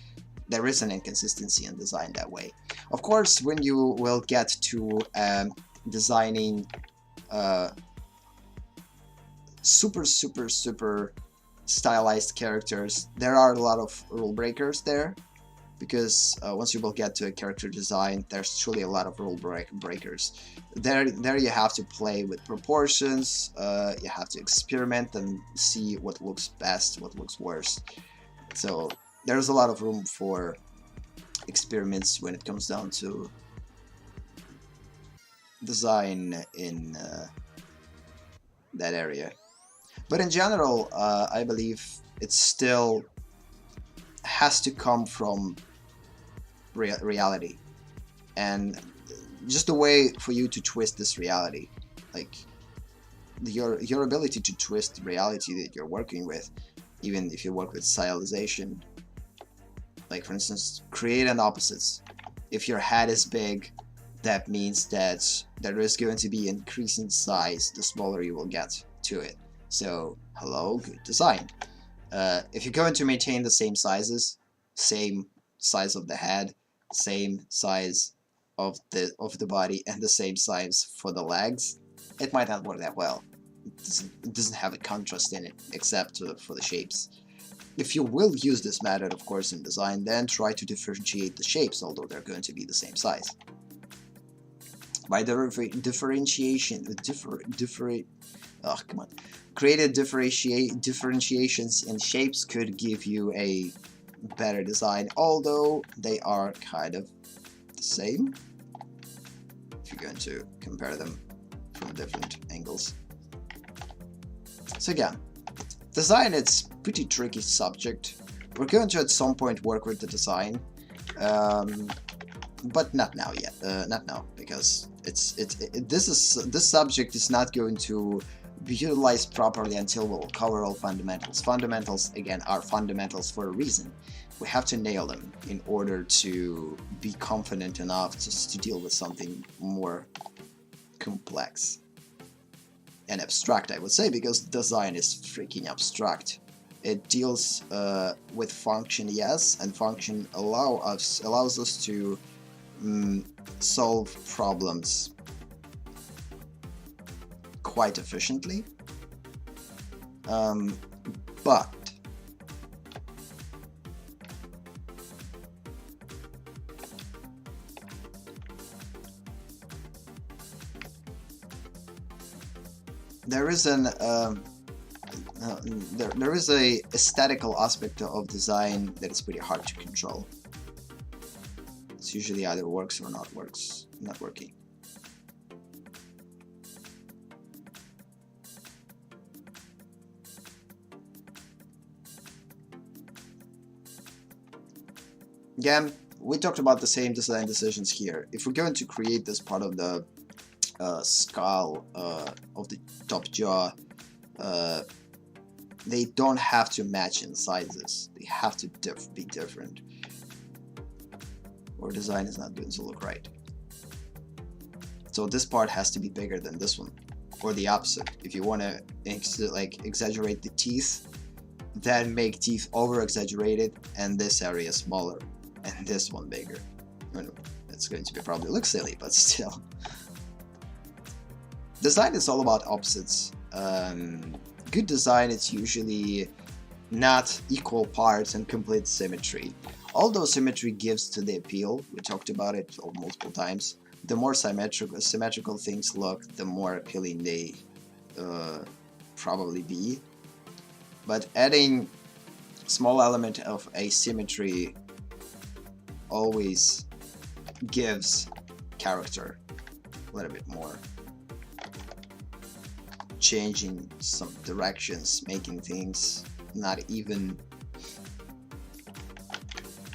There is an inconsistency in design that way. Of course, when you will get to designing super stylized characters, there are a lot of rule breakers there. Because once you will get to a character design, there's truly a lot of rule breakers. There you have to play with proportions, you have to experiment and see what looks best, what looks worst. So there's a lot of room for experiments when it comes down to design in that area. But in general, I believe it still has to come from reality, and just a way for you to twist this reality, like your ability to twist reality that you're working with, even if you work with stylization. Like for instance, create an opposites. If your head is big, that means that there is going to be increasing size the smaller you will get to it. So hello, good design. If you're going to maintain the same sizes, same size of the head, same size of the body, and the same size for the legs, it might not work that well. It doesn't have a contrast in it, except for the shapes. If you will use this method, of course, in design, then try to differentiate the shapes, although they're going to be the same size. By the differentiation, created differentiations in shapes could give you a better design, although they are kind of the same if you're going to compare them from different angles. So again, design, it's pretty tricky subject. We're going to at some point work with the design, but not now yet. Not now, because this subject is not going to be utilized properly until we'll cover all fundamentals. Fundamentals, again, are fundamentals for a reason. We have to nail them in order to be confident enough to deal with something more complex and abstract, I would say, because design is freaking abstract. It deals with function, yes, and function allows us to solve problems quite efficiently, but there is an there is a aesthetical aspect of design that is pretty hard to control. It's usually either works or not working. Again, we talked about the same design decisions here. If we're going to create this part of the skull of the top jaw, they don't have to match in sizes. They have to be different, or design is not going to look right. So this part has to be bigger than this one, or the opposite. If you want to exaggerate the teeth, then make teeth over exaggerated and this area smaller and this one bigger. It's going to probably look silly, but still. Design is all about opposites. Good design is usually not equal parts and complete symmetry. Although symmetry gives to the appeal, we talked about it multiple times. The more symmetrical things look, the more appealing they probably be. But adding small element of asymmetry always gives character a little bit more, changing some directions, making things not even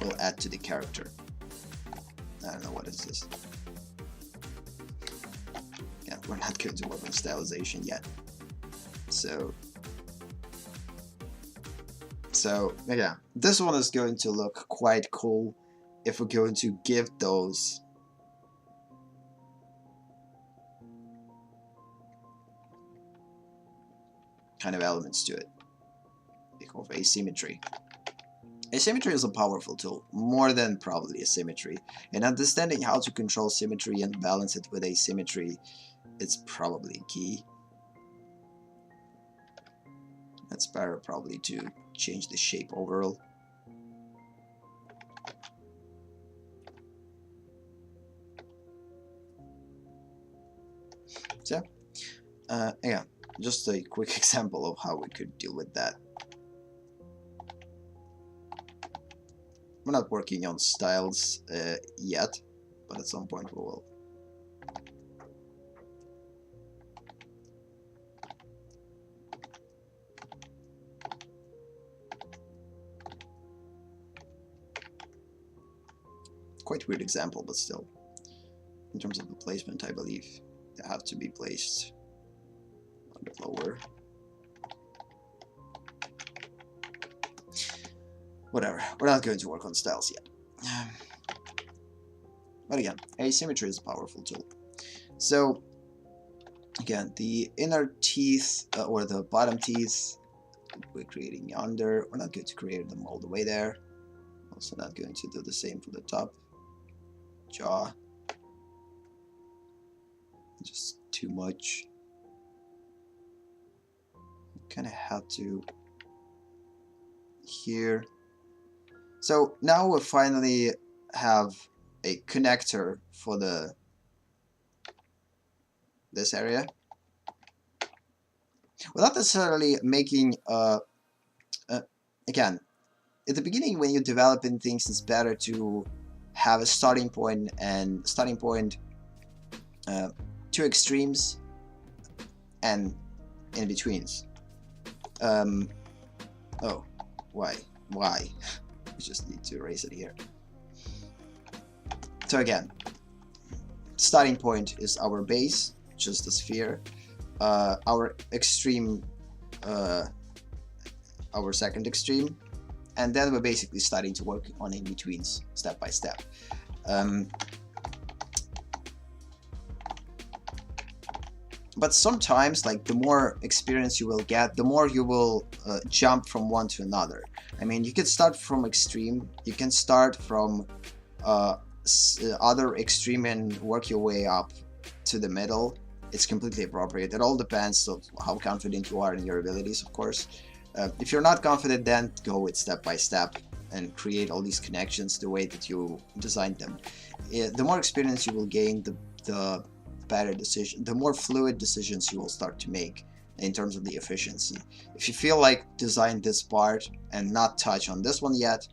will add to the character. I don't know what is this. Yeah, we're not going to work on stylization yet. So yeah, this one is going to look quite cool if we're going to give those kind of elements to it. Because of asymmetry. Asymmetry is a powerful tool, more than probably asymmetry. And understanding how to control symmetry and balance it with asymmetry, it's probably key. It's better probably to change the shape overall. So, yeah, just a quick example of how we could deal with that. We're not working on styles yet, but at some point we will. Quite weird example, but still. In terms of the placement, I believe they have to be placed a bit lower. Whatever, we're not going to work on styles yet. But again, asymmetry is a powerful tool. So, again, the inner teeth, or the bottom teeth, we're creating under. We're not going to create them all the way there. Also not going to do the same for the top. Jaw. Just too much. Kind of have to here. So now we finally have a connector for this area, without necessarily making again, at the beginning when you're developing things, it's better to have a starting point and two extremes and in betweens. Oh, why? We just need to erase it here. So again, starting point is our base, just the sphere. Our extreme, our second extreme, and then we're basically starting to work on in-betweens step by step. But sometimes, like, the more experience you will get, the more you will jump from one to another. I mean, you can start from extreme, you can start from other extreme and work your way up to the middle. It's completely appropriate. It all depends on how confident you are in your abilities, of course. If you're not confident, then go with step by step and create all these connections the way that you designed them. The more experience you will gain, the better decision, the more fluid decisions you will start to make in terms of the efficiency. If you feel like design this part and not touch on this one yet,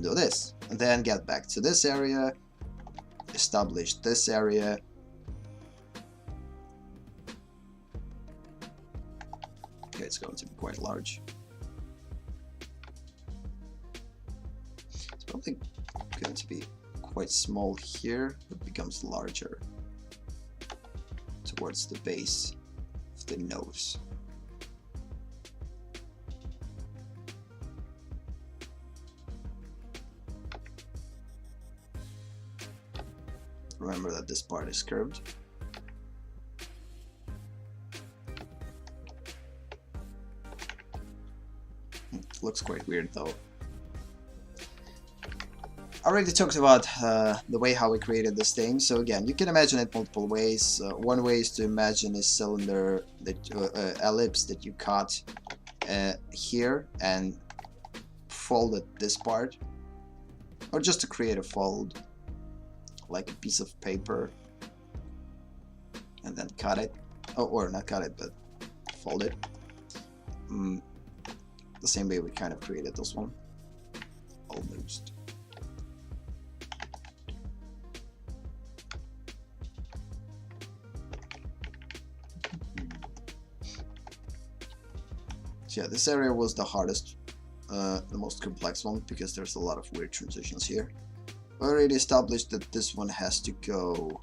do this, and then get back to this area, establish this area. Okay, it's going to be quite large. It's probably going to be quite small here, but becomes larger towards the base of the nose. Remember that this part is curved. Looks quite weird though. I already talked about the way how we created this thing. So again, you can imagine it multiple ways. One way is to imagine a cylinder, that ellipse that you cut here and folded this part, or just to create a fold, like a piece of paper, and then cut it. Oh, or not cut it, but fold it. The same way we kind of created this one, almost. So yeah, this area was the hardest, the most complex one, because there's a lot of weird transitions here. We already established that this one has to go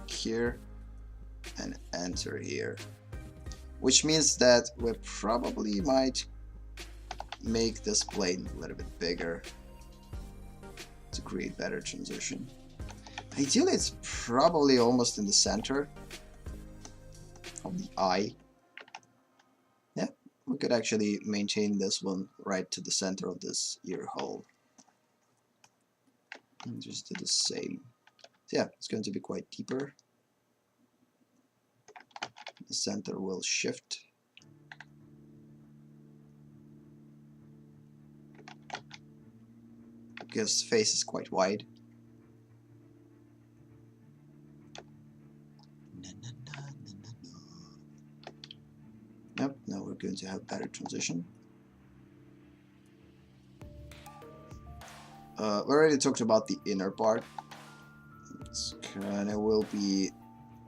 here and enter here, which means that we probably might make this plane a little bit bigger to create better transition. Ideally, it's probably almost in the center of the eye. Yeah, we could actually maintain this one right to the center of this ear hole. And just do the same. So yeah, it's going to be quite deeper. The center will shift. Because the face is quite wide. Yep, now we're going to have better transition. We already talked about the inner part. It's kinda will be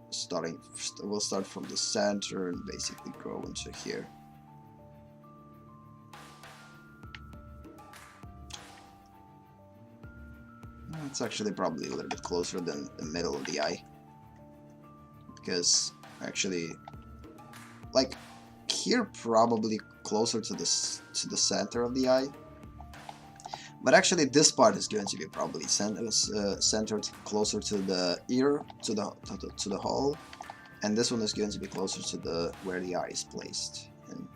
starting. We'll start from the center and basically grow into here. It's actually probably a little bit closer than the middle of the eye, because actually, like here, probably closer to the center of the eye. But actually, this part is going to be probably centered closer to the ear, to the hole, and this one is going to be closer to the where the eye is placed. And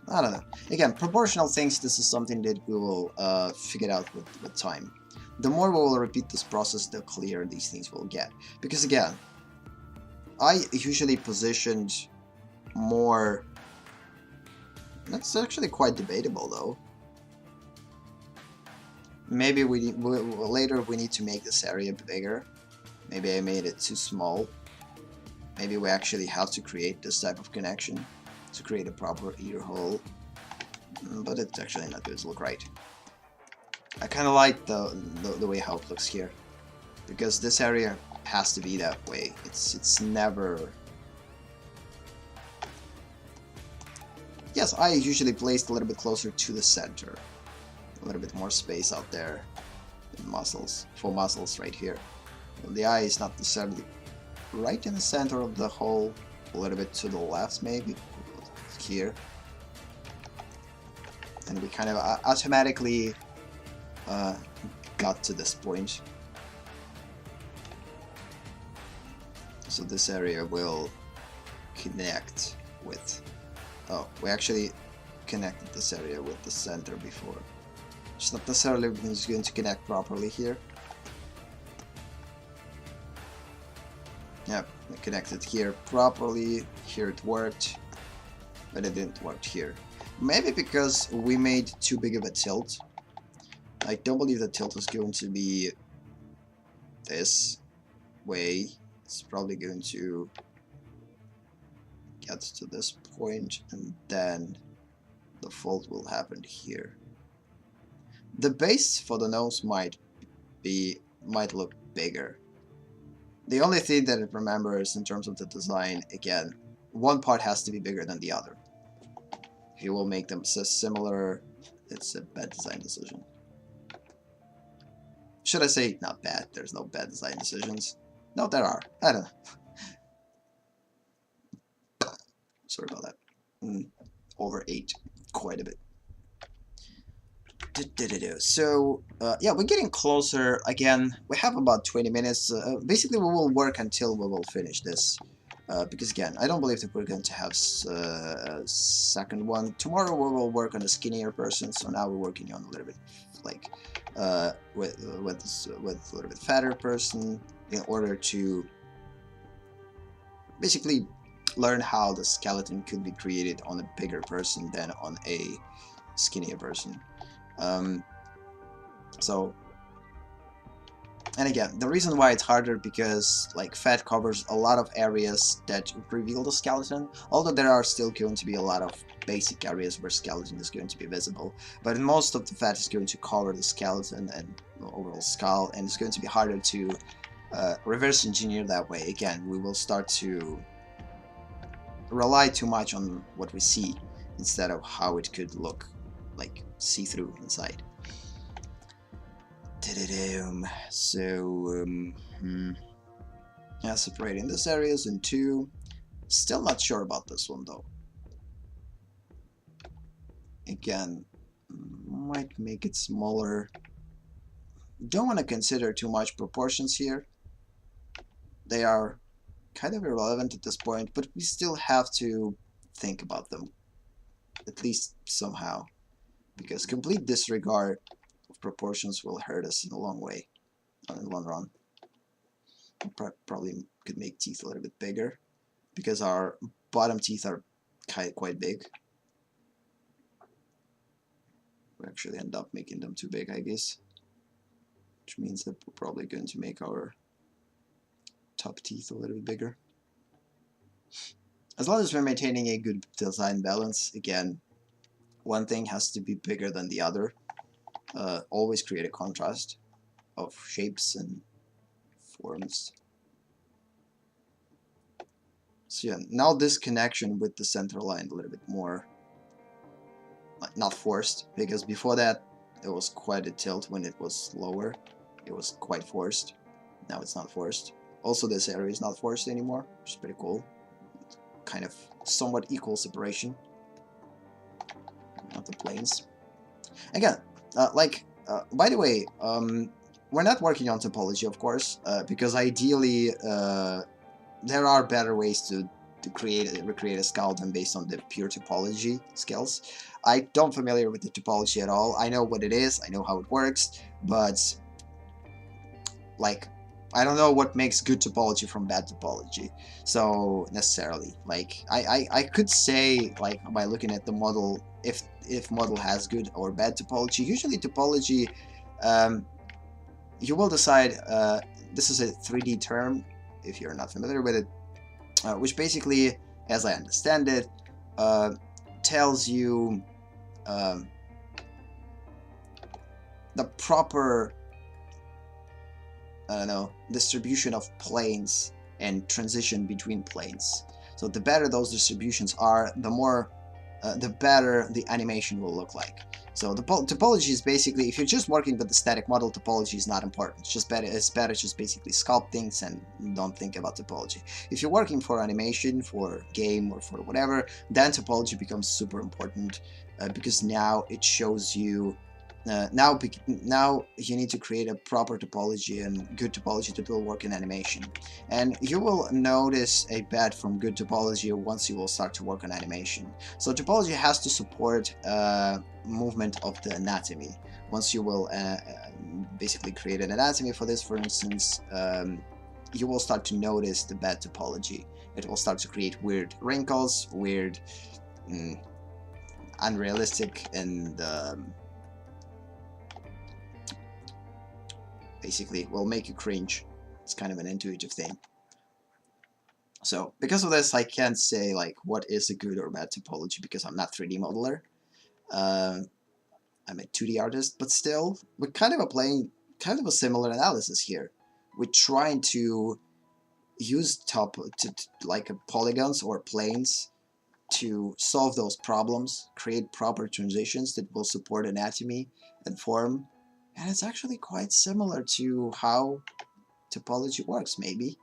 I don't know. Again, proportional things. This is something that we will figure out with time. The more we will repeat this process, the clearer these things will get. Because again, I usually positioned more. That's actually quite debatable, though. Maybe later we need to make this area bigger. Maybe I made it too small. Maybe we actually have to create this type of connection to create a proper ear hole. But it's actually not going to look right. I kind of like the way how it looks here, because this area has to be that way. It's never. Yes, I usually placed a little bit closer to the center. A little bit more space out there, for muscles right here. The eye is not necessarily right in the center of the hole, a little bit to the left maybe, here. And we kind of automatically got to this point. So this area will connect with... Oh, we actually connected this area with the center before. It's not necessarily going to connect properly here. Yep, we connected here properly. Here it worked, but it didn't work here. Maybe because we made too big of a tilt. I don't believe the tilt is going to be this way. It's probably going to get to this point, and then the fold will happen here. The base for the nose might look bigger. The only thing that it remembers in terms of the design, again, one part has to be bigger than the other. If you will make them similar, it's a bad design decision. Should I say not bad? There's no bad design decisions. No, there are. I don't know. Sorry about that. Overate quite a bit. So, yeah, we're getting closer. Again, we have about 20 minutes. Basically, we will work until we will finish this. Because, again, I don't believe that we're going to have a second one. Tomorrow, we will work on a skinnier person. So now we're working on a little bit, like, with a little bit fatter person, in order to basically learn how the skeleton could be created on a bigger person than on a skinnier person. So, and again, the reason why it's harder, because like fat covers a lot of areas that reveal the skeleton, although there are still going to be a lot of basic areas where skeleton is going to be visible, but most of the fat is going to cover the skeleton and the overall skull, and it's going to be harder to reverse engineer that way. Again, we will start to rely too much on what we see instead of how it could look like see-through inside. So, yeah, separating these areas in two. Still not sure about this one though. Again, might make it smaller. Don't want to consider too much proportions here. They are kind of irrelevant at this point, but we still have to think about them, at least somehow, because complete disregard of proportions will hurt us in the long way, in the long run. Probably could make teeth a little bit bigger, because our bottom teeth are quite big. We actually end up making them too big, I guess, which means that we're probably going to make our top teeth a little bit bigger. As long as we're maintaining a good design balance, again, one thing has to be bigger than the other. Always create a contrast of shapes and forms. So yeah, now this connection with the center line a little bit more, not forced, because before that it was quite a tilt when it was lower. It was quite forced. Now it's not forced. Also, this area is not forced anymore, which is pretty cool. Kind of somewhat equal separation of the planes. Again, by the way, we're not working on topology, of course, because ideally there are better ways to recreate a skull than based on the pure topology skills. I don't familiar with the topology at all. I know what it is, I know how it works, but like I don't know what makes good topology from bad topology. So necessarily, like I could say, like, by looking at the model, if model has good or bad topology. Usually topology, you will decide. This is a 3D term if you're not familiar with it, which basically, as I understand it, tells you the proper, I don't know, distribution of planes and transition between planes. So the better those distributions are, the better the animation will look like. So the topology is basically, if you're just working with the static model, topology is not important. It's better just basically sculpt things and don't think about topology. If you're working for animation, for game, or for whatever, then topology becomes super important, because now it shows you. Now you need to create a proper topology and good topology that will work in animation. And you will notice a bad from good topology once you will start to work on animation. So topology has to support movement of the anatomy. Once you will basically create an anatomy for this, for instance, you will start to notice the bad topology. It will start to create weird wrinkles, weird, unrealistic, and basically will make you cringe. It's kind of an intuitive thing. So because of this, I can't say like what is a good or bad topology, because I'm not 3D modeler. I'm a 2D artist, but still, we're kind of applying kind of a similar analysis here. We're trying to use like polygons or planes to solve those problems, create proper transitions that will support anatomy and form. And it's actually quite similar to how topology works, maybe.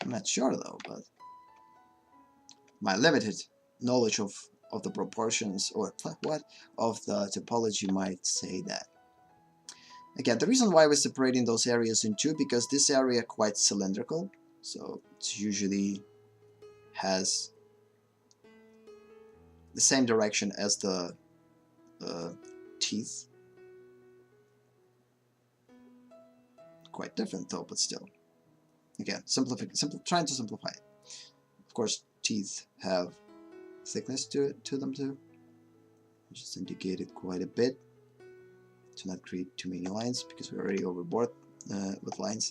I'm not sure though, but my limited knowledge of the proportions or what of the topology might say that. Again, the reason why we're separating those areas in two, because this area quite cylindrical, so it usually has the same direction as the teeth. Quite different though, but still. Again, trying to simplify it. Of course, teeth have thickness to them too, which is indicated quite a bit to not create too many lines, because we're already overboard with lines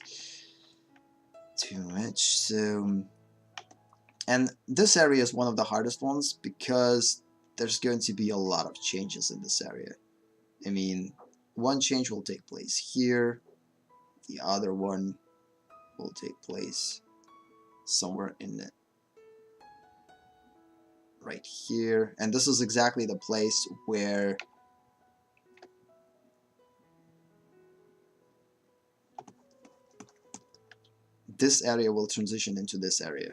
too much. So, and this area is one of the hardest ones, because there's going to be a lot of changes in this area. I mean, one change will take place here, the other one will take place somewhere in it, right here, and this is exactly the place where this area will transition into this area,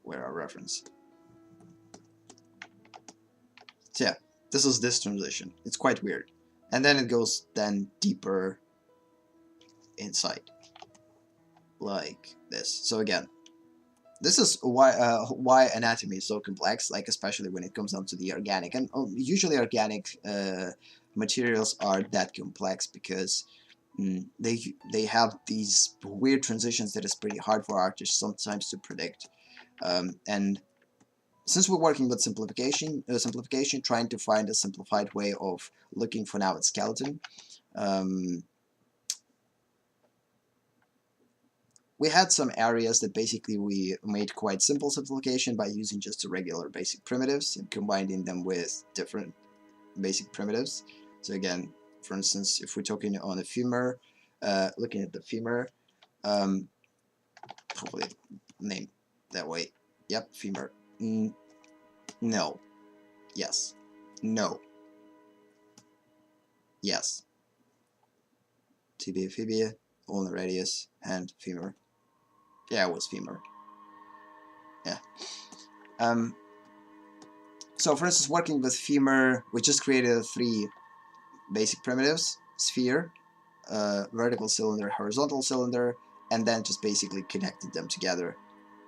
where our reference. So yeah, this is this transition. It's quite weird. And then it goes then deeper inside, like this. So again, this is why anatomy is so complex, like especially when it comes down to the organic. And usually organic materials are that complex because they have these weird transitions that is pretty hard for artists sometimes to predict. And since we're working with simplification, trying to find a simplified way of looking for now at skeleton, we had some areas that basically we made quite simple simplification by using just the regular basic primitives and combining them with different basic primitives. So again, for instance, if we're talking on a femur, looking at the femur, probably name that way. Yep, femur. No. Yes. No. Yes. Tibia, fibia, ulnar radius, and femur. Yeah, it was femur. Yeah. So for instance, working with femur, we just created 3 basic primitives: sphere, vertical cylinder, horizontal cylinder, and then just basically connected them together,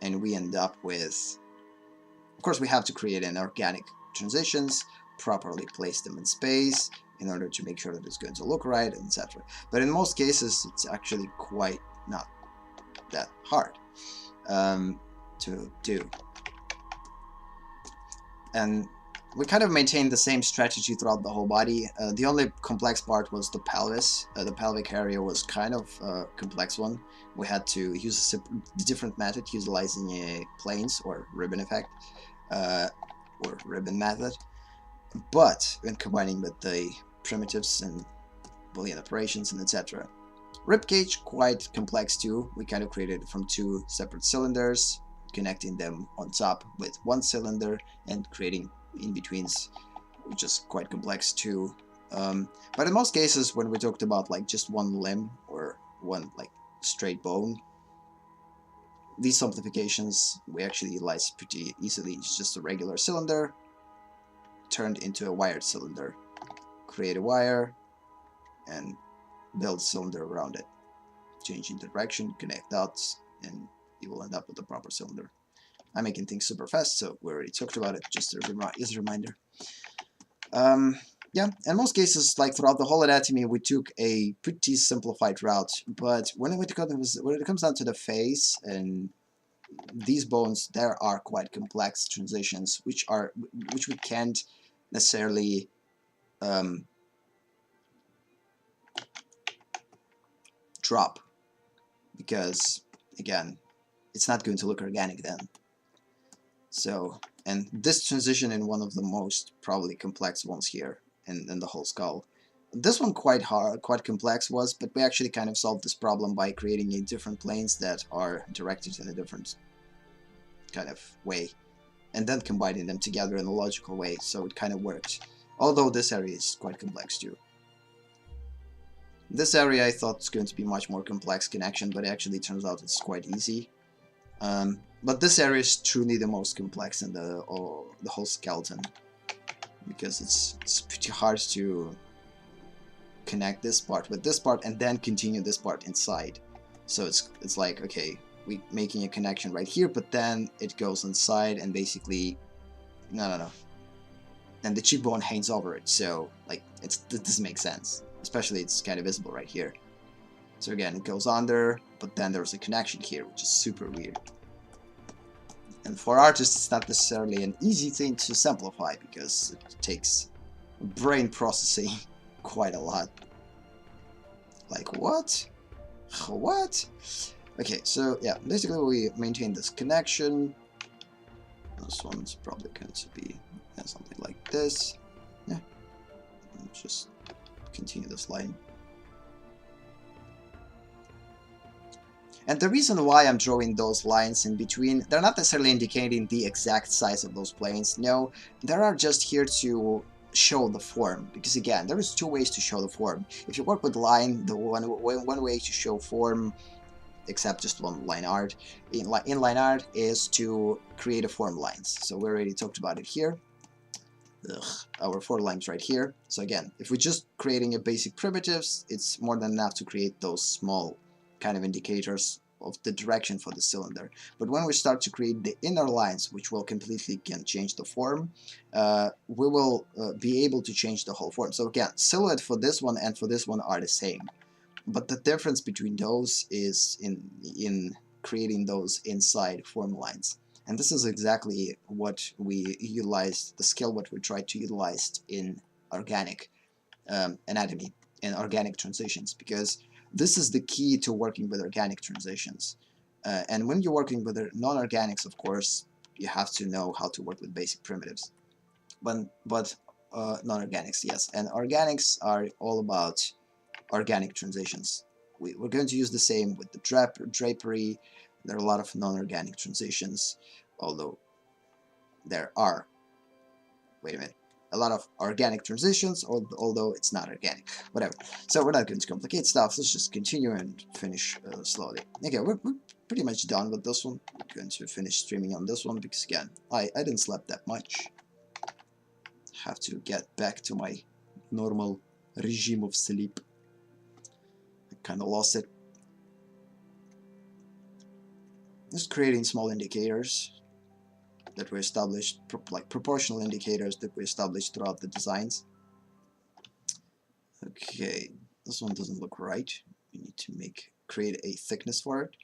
and we end up with, of course we have to create an organic transitions, properly place them in space in order to make sure that it's going to look right, etc. But in most cases it's actually quite not that hard to do. And we kind of maintained the same strategy throughout the whole body. The only complex part was the pelvis. The pelvic area was kind of a complex one. We had to use a different method, utilizing a planes or ribbon effect, or ribbon method. But when combining with the primitives and Boolean operations and etc. Ribcage, quite complex too. We kind of created it from 2 separate cylinders, connecting them on top with 1 cylinder and creating in-betweens, which is quite complex too. But in most cases, when we talked about like just 1 limb or 1 like straight bone, these simplifications we actually utilize pretty easily. It's just a regular cylinder turned into a wired cylinder. Create a wire and build a cylinder around it. Changing the direction, connect dots, and you will end up with a proper cylinder. I'm making things super fast, so we already talked about it, just as a reminder. Yeah, in most cases, like throughout the whole anatomy, we took a pretty simplified route, but when it comes down to the face and these bones, there are quite complex transitions, which we can't necessarily drop, because again, it's not going to look organic then. So, and this transition in one of the most probably complex ones here in the whole skull. This one quite complex was, but we actually kind of solved this problem by creating a different planes that are directed in a different kind of way, and then combining them together in a logical way, so it kind of worked. Although this area is quite complex too. This area I thought was going to be much more complex connection, but it actually turns out it's quite easy. But this area is truly the most complex in the whole skeleton, because it's pretty hard to connect this part with this part and then continue this part inside. So it's like, okay, we making a connection right here, but then it goes inside and basically no, and the cheekbone hangs over it. So like it doesn't make sense. Especially it's kind of visible right here. So again, it goes under, but then there's a connection here, which is super weird. And for artists, it's not necessarily an easy thing to simplify, because it takes brain processing quite a lot. Like, what? What? Okay, so yeah, basically we maintain this connection. This one's probably going to be something like this. Yeah, just continue this line. And the reason why I'm drawing those lines in between, they're not necessarily indicating the exact size of those planes. No, they are just here to show the form. Because again, there is two ways to show the form. If you work with line, the one way to show form, except just one line art, in line art, is to create a form lines. So we already talked about it here. Our 4 lines right here. So again, if we're just creating a basic primitives, it's more than enough to create those small kind of indicators of the direction for the cylinder. But when we start to create the inner lines, which will completely can change the form, we will be able to change the whole form. So again, silhouette for this one and for this one are the same, but the difference between those is in creating those inside form lines. And this is exactly what we utilized, the skill what we tried to utilize in organic anatomy and organic transitions, because this is the key to working with organic transitions. And when you're working with non-organics, of course, you have to know how to work with basic primitives. But non-organics, yes. And organics are all about organic transitions. We're going to use the same with the drapery. There are a lot of non-organic transitions, although there are, wait a minute, a lot of organic transitions, although it's not organic. Whatever. So we're not going to complicate stuff. Let's just continue and finish slowly. Okay, we're pretty much done with this one. We're going to finish streaming on this one because, again, I didn't sleep that much. Have to get back to my normal regime of sleep. I kind of lost it. Just creating small indicators that we established, like proportional indicators that we established throughout the designs. Okay, this one doesn't look right. We need to create a thickness for it.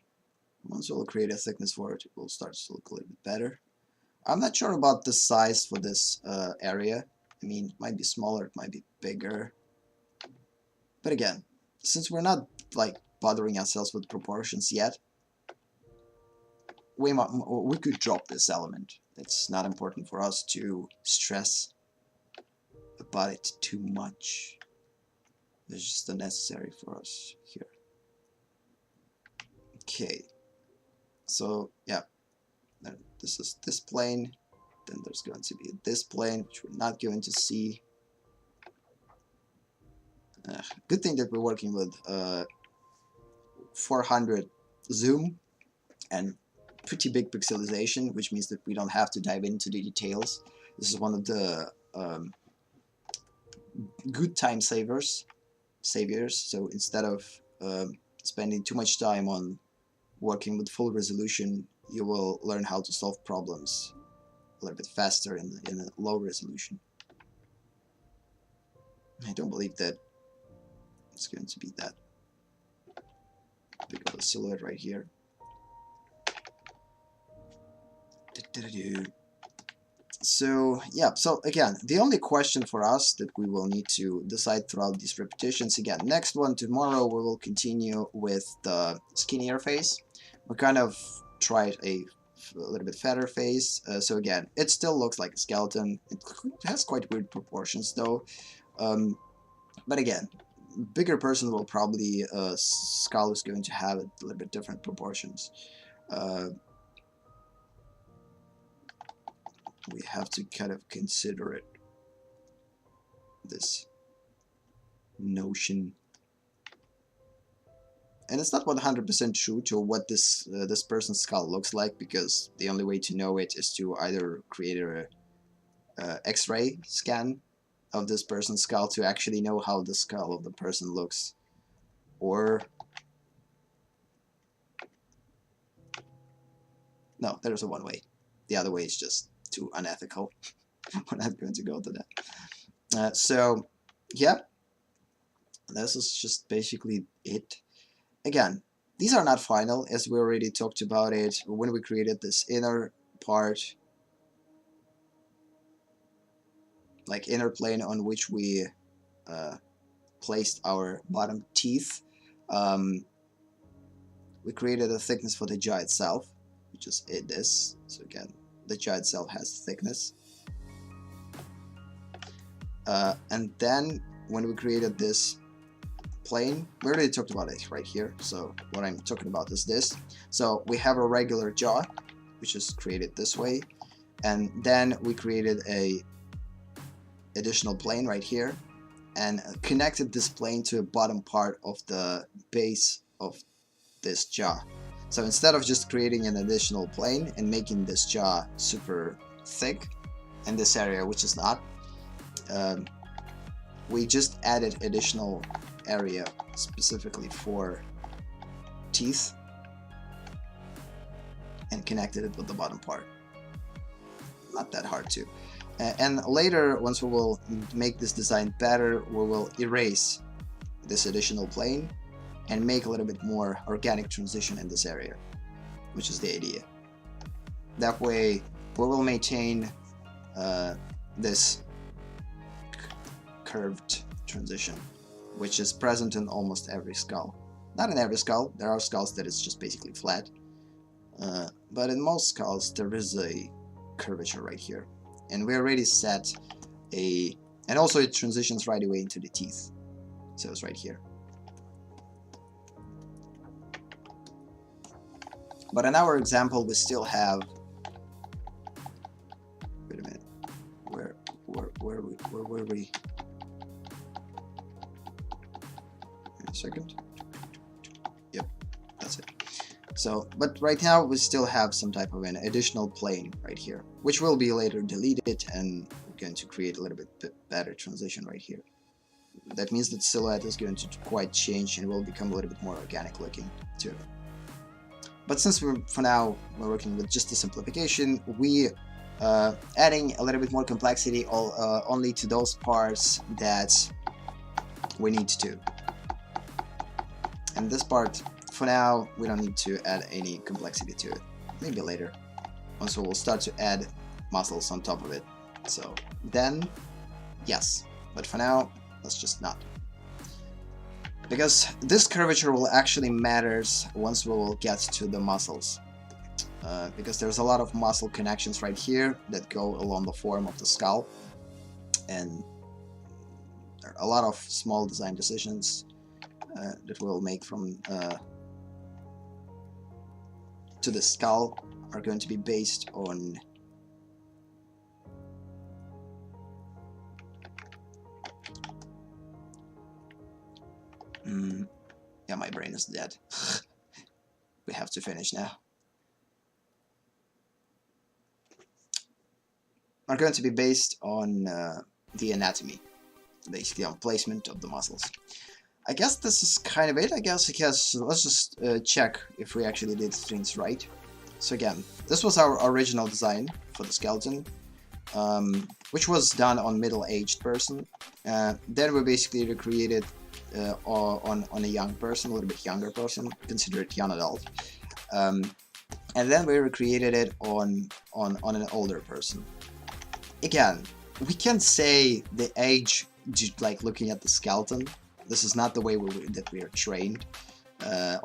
Once we'll create a thickness for it, it will start to look a little bit better. I'm not sure about the size for this area. I mean, it might be smaller, it might be bigger. But again, since we're not like bothering ourselves with proportions yet, we could drop this element. It's not important for us to stress about it too much. It's just unnecessary for us here. Okay, so yeah, this is this plane, then there's going to be this plane, which we're not going to see. Good thing that we're working with 400 zoom and pretty big pixelization, which means that we don't have to dive into the details. This is one of the good time saviors. So instead of spending too much time on working with full resolution, you will learn how to solve problems a little bit faster in a low resolution. I don't believe that it's going to be that big of a silhouette right here. So yeah, so again, the only question for us that we will need to decide throughout these repetitions, again, next one tomorrow we will continue with the skinnier face. We kind of tried a little bit fatter face, so again, it still looks like a skeleton. It has quite weird proportions though, but again, bigger person will probably skull is going to have a little bit different proportions. We have to kind of consider it, this notion, and it's not 100% true to what this person's skull looks like, because the only way to know it is to either create a X-ray scan of this person's skull to actually know how the skull of the person looks, or no, there's a one way. The other way is just too unethical. We're not going to go to that. So yeah, this is just basically it. Again, these are not final, as we already talked about it when we created this inner part, like inner plane on which we placed our bottom teeth. We created a thickness for the jaw itself, which is this. So again, the jaw itself has thickness. And then when we created this plane. We already talked about it right here, so what I'm talking about is this. So we have a regular jaw, which is created this way, and then we created a additional plane right here and connected this plane to a bottom part of the base of this jaw. So instead of just creating an additional plane and making this jaw super thick in this area, which is not, we just added additional area specifically for teeth and connected it with the bottom part. Not that hard to. And later, once we will make this design better, we will erase this additional plane and make a little bit more organic transition in this area, which is the idea. That way we will maintain this curved transition, which is present in almost every skull. Not in every skull, there are skulls that is just basically flat, but in most skulls there is a curvature right here, and we already set a, and also it transitions right away into the teeth, so it's right here. But in our example, we still have. Wait a minute. Where were we? Wait a second. Yep, that's it. So, but right now we still have some type of an additional plane right here, which will be later deleted, and we're going to create a little bit better transition right here. That means that the silhouette is going to quite change and will become a little bit more organic looking too. But since for now we're working with just the simplification, we adding a little bit more complexity only to those parts that we need to. And this part, for now, we don't need to add any complexity to it. Maybe later, once we will start to add muscles on top of it. So then, yes. But for now, let's just not. Because this curvature will actually matters once we will get to the muscles. Because there's a lot of muscle connections right here that go along the form of the skull. And there are a lot of small design decisions that we'll make from to the skull are going to be based on yeah, my brain is dead. We have to finish now. Are going to be based on the anatomy, basically on placement of the muscles. I guess this is kind of it, because let's just check if we actually did things right. So again, this was our original design for the skeleton, which was done on middle-aged person. Then we basically recreated on a young person, a little bit younger person, considered young adult. And then we recreated it on an older person. Again, we can't say the age, like looking at the skeleton. This is not the way that we are trained.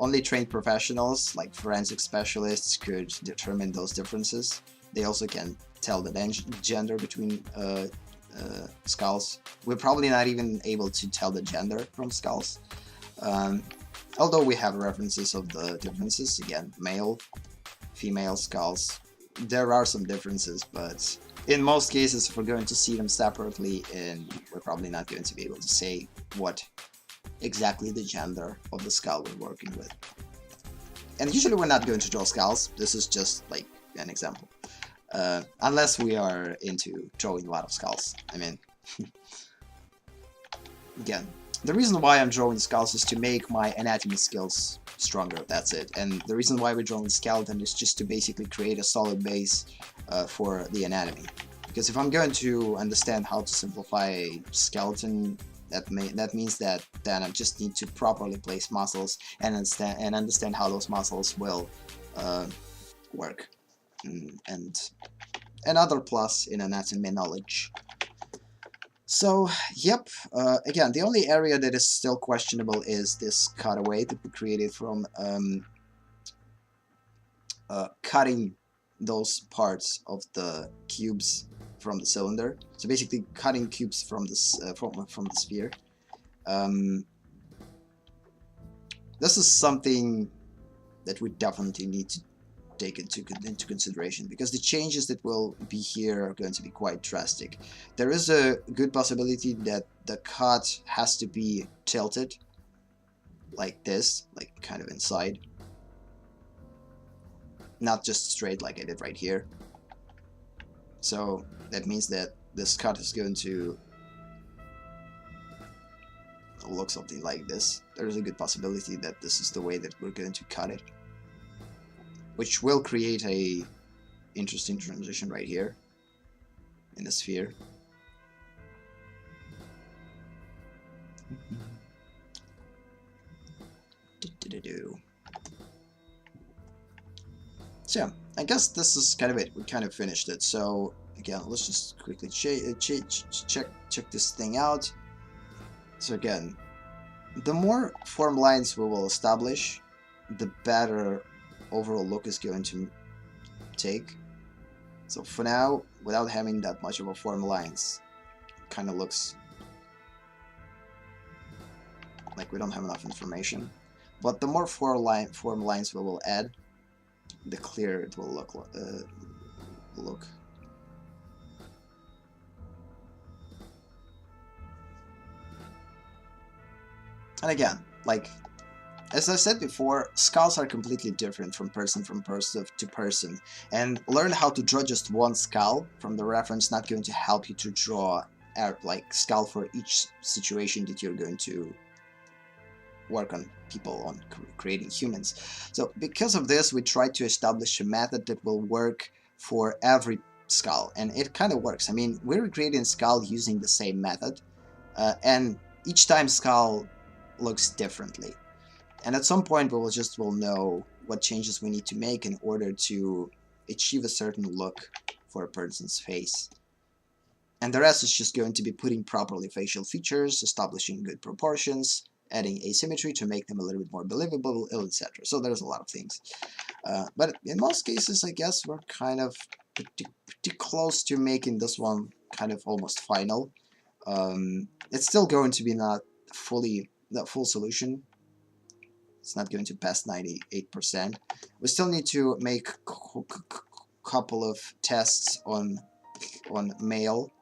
Only trained professionals, like forensic specialists, could determine those differences. They also can tell the gender between skulls. We're probably not even able to tell the gender from skulls. Although we have references of the differences, again, male, female skulls. There are some differences, but in most cases, if we're going to see them separately, and we're probably not going to be able to say what exactly the gender of the skull we're working with. And usually we're not going to draw skulls. This is just like an example. Unless we are into drawing a lot of skulls. I mean, again, the reason why I'm drawing skulls is to make my anatomy skills stronger, that's it. And the reason why we're drawing skeleton is just to basically create a solid base for the anatomy. Because if I'm going to understand how to simplify a skeleton, that means that then I just need to properly place muscles and understand how those muscles will work. And another plus in anatomy knowledge. So, yep, again, the only area that is still questionable is this cutaway that we created from cutting those parts of the cubes from the cylinder. So basically cutting cubes from this from the sphere. this is something that we definitely need to take into consideration, because the changes that will be here are going to be quite drastic. There is a good possibility that the cut has to be tilted like this, like kind of inside, not just straight like I did right here. So that means that this cut is going to look something like this. There's a good possibility that this is the way that we're going to cut it, which will create a interesting transition right here in the sphere. So yeah, I guess this is kind of it. We kind of finished it. So again, let's just quickly check this thing out. So again, the more form lines we will establish, the better overall look is going to take. So for now, without having that much of a form lines, kind of looks like we don't have enough information. But the more form lines we will add, the clearer it will look. And again, like as I said before, skulls are completely different from person to person, and learn how to draw just one skull from the reference not going to help you to draw like skull for each situation that you're going to work on people on creating humans. So because of this, we try to establish a method that will work for every skull, and it kind of works. I mean, we're creating skull using the same method, and each time skull looks differently. And at some point we will know what changes we need to make in order to achieve a certain look for a person's face. And the rest is just going to be putting properly facial features, establishing good proportions, adding asymmetry to make them a little bit more believable, etc. So there's a lot of things. But in most cases, I guess we're kind of pretty close to making this one kind of almost final. It's still going to be not fully the full solution. It's not going to pass 98%. We still need to make couple of tests on male,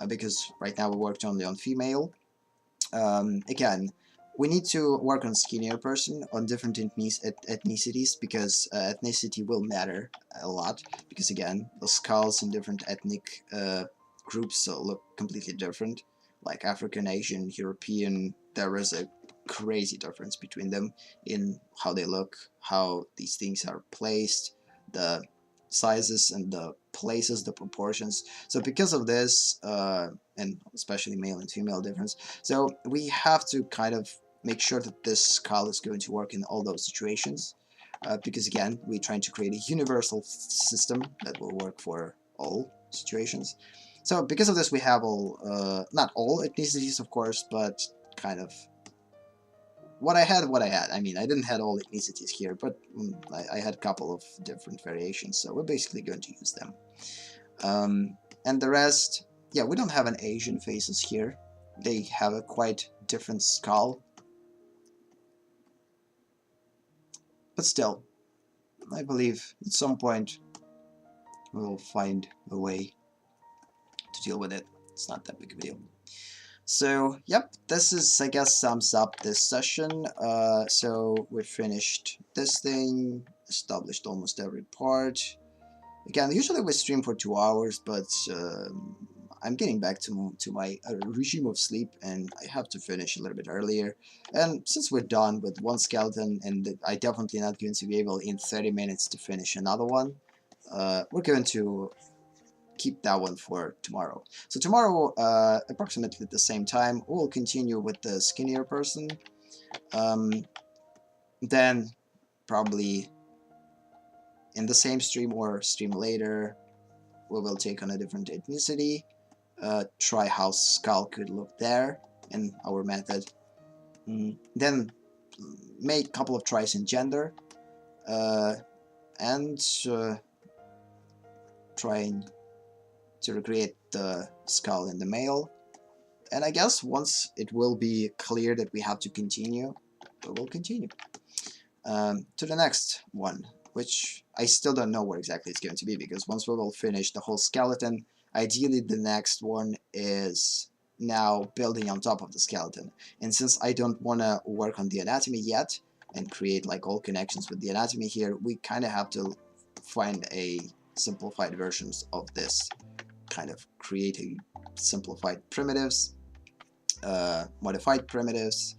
because right now we worked only on female. Again, we need to work on skinnier person, on different ethnicities, because ethnicity will matter a lot, because again, the skulls in different ethnic groups look completely different, like African, Asian, European. There is a crazy difference between them in how they look, how these things are placed, the sizes and the places, the proportions. So because of this, and especially male and female difference, so we have to kind of make sure that this skull is going to work in all those situations, because again, we're trying to create a universal system that will work for all situations. So because of this, we have all, not all ethnicities of course, but kind of what I had. I mean, I didn't have all ethnicities here, but I had a couple of different variations, so we're basically going to use them. And the rest, yeah, we don't have an Asian faces here. They have a quite different skull. But still, I believe at some point we'll find a way to deal with it. It's not that big of a deal. So, yep, this is, I guess, sums up this session. So we finished this thing, established almost every part. Again, usually we stream for 2 hours, but I'm getting back to my regime of sleep, and I have to finish a little bit earlier. And since we're done with one skeleton, and I definitely not going to be able in 30 minutes to finish another one, we're going to keep that one for tomorrow. So tomorrow, approximately at the same time, we'll continue with the skinnier person. Then probably in the same stream or stream later, we will take on a different ethnicity, try how skull could look there in our method. Then make a couple of tries in gender, and trying to recreate the skull in the male. And I guess once it will be clear that we have to continue, we will continue to the next one, which I still don't know where exactly it's going to be, because once we will finish the whole skeleton, ideally the next one is now building on top of the skeleton. And since I don't want to work on the anatomy yet and create like all connections with the anatomy here, we kind of have to find a simplified versions of this, kind of creating simplified primitives, modified primitives,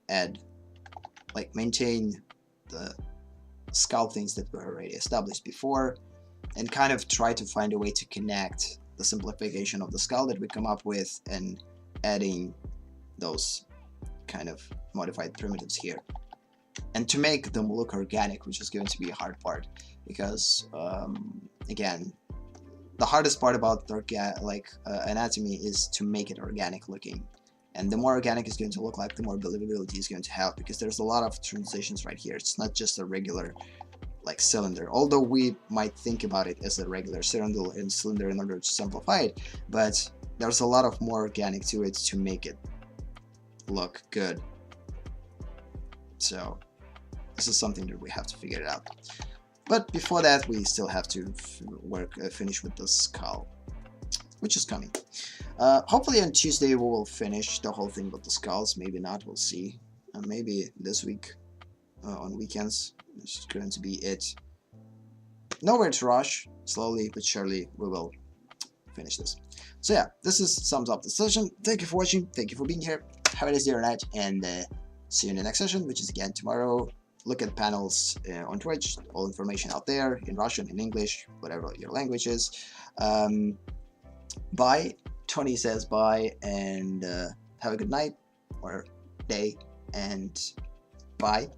add, like, maintain the skull things that were already established before, and kind of try to find a way to connect the simplification of the skull that we come up with and adding those kind of modified primitives here, and to make them look organic, which is going to be a hard part, because again, the hardest part about anatomy is to make it organic looking. And the more organic it's going to look like, the more believability it's going to have, because there's a lot of transitions right here. It's not just a regular like cylinder, although we might think about it as a regular cylinder in order to simplify it, but there's a lot of more organic to it to make it look good. So this is something that we have to figure it out. But before that, we still have to finish with the skull, which is coming. Hopefully on Tuesday we will finish the whole thing with the skulls. Maybe not, we'll see. Maybe this week on weekends. This is going to be it. Nowhere to rush. Slowly but surely we will finish this. So yeah, sums up the session. Thank you for watching. Thank you for being here. Have a nice day or night, and see you in the next session, which is again tomorrow. Look at panels on Twitch. All information out there in Russian, in English, whatever your language is. Bye. Tony says bye, and have a good night or day, and bye.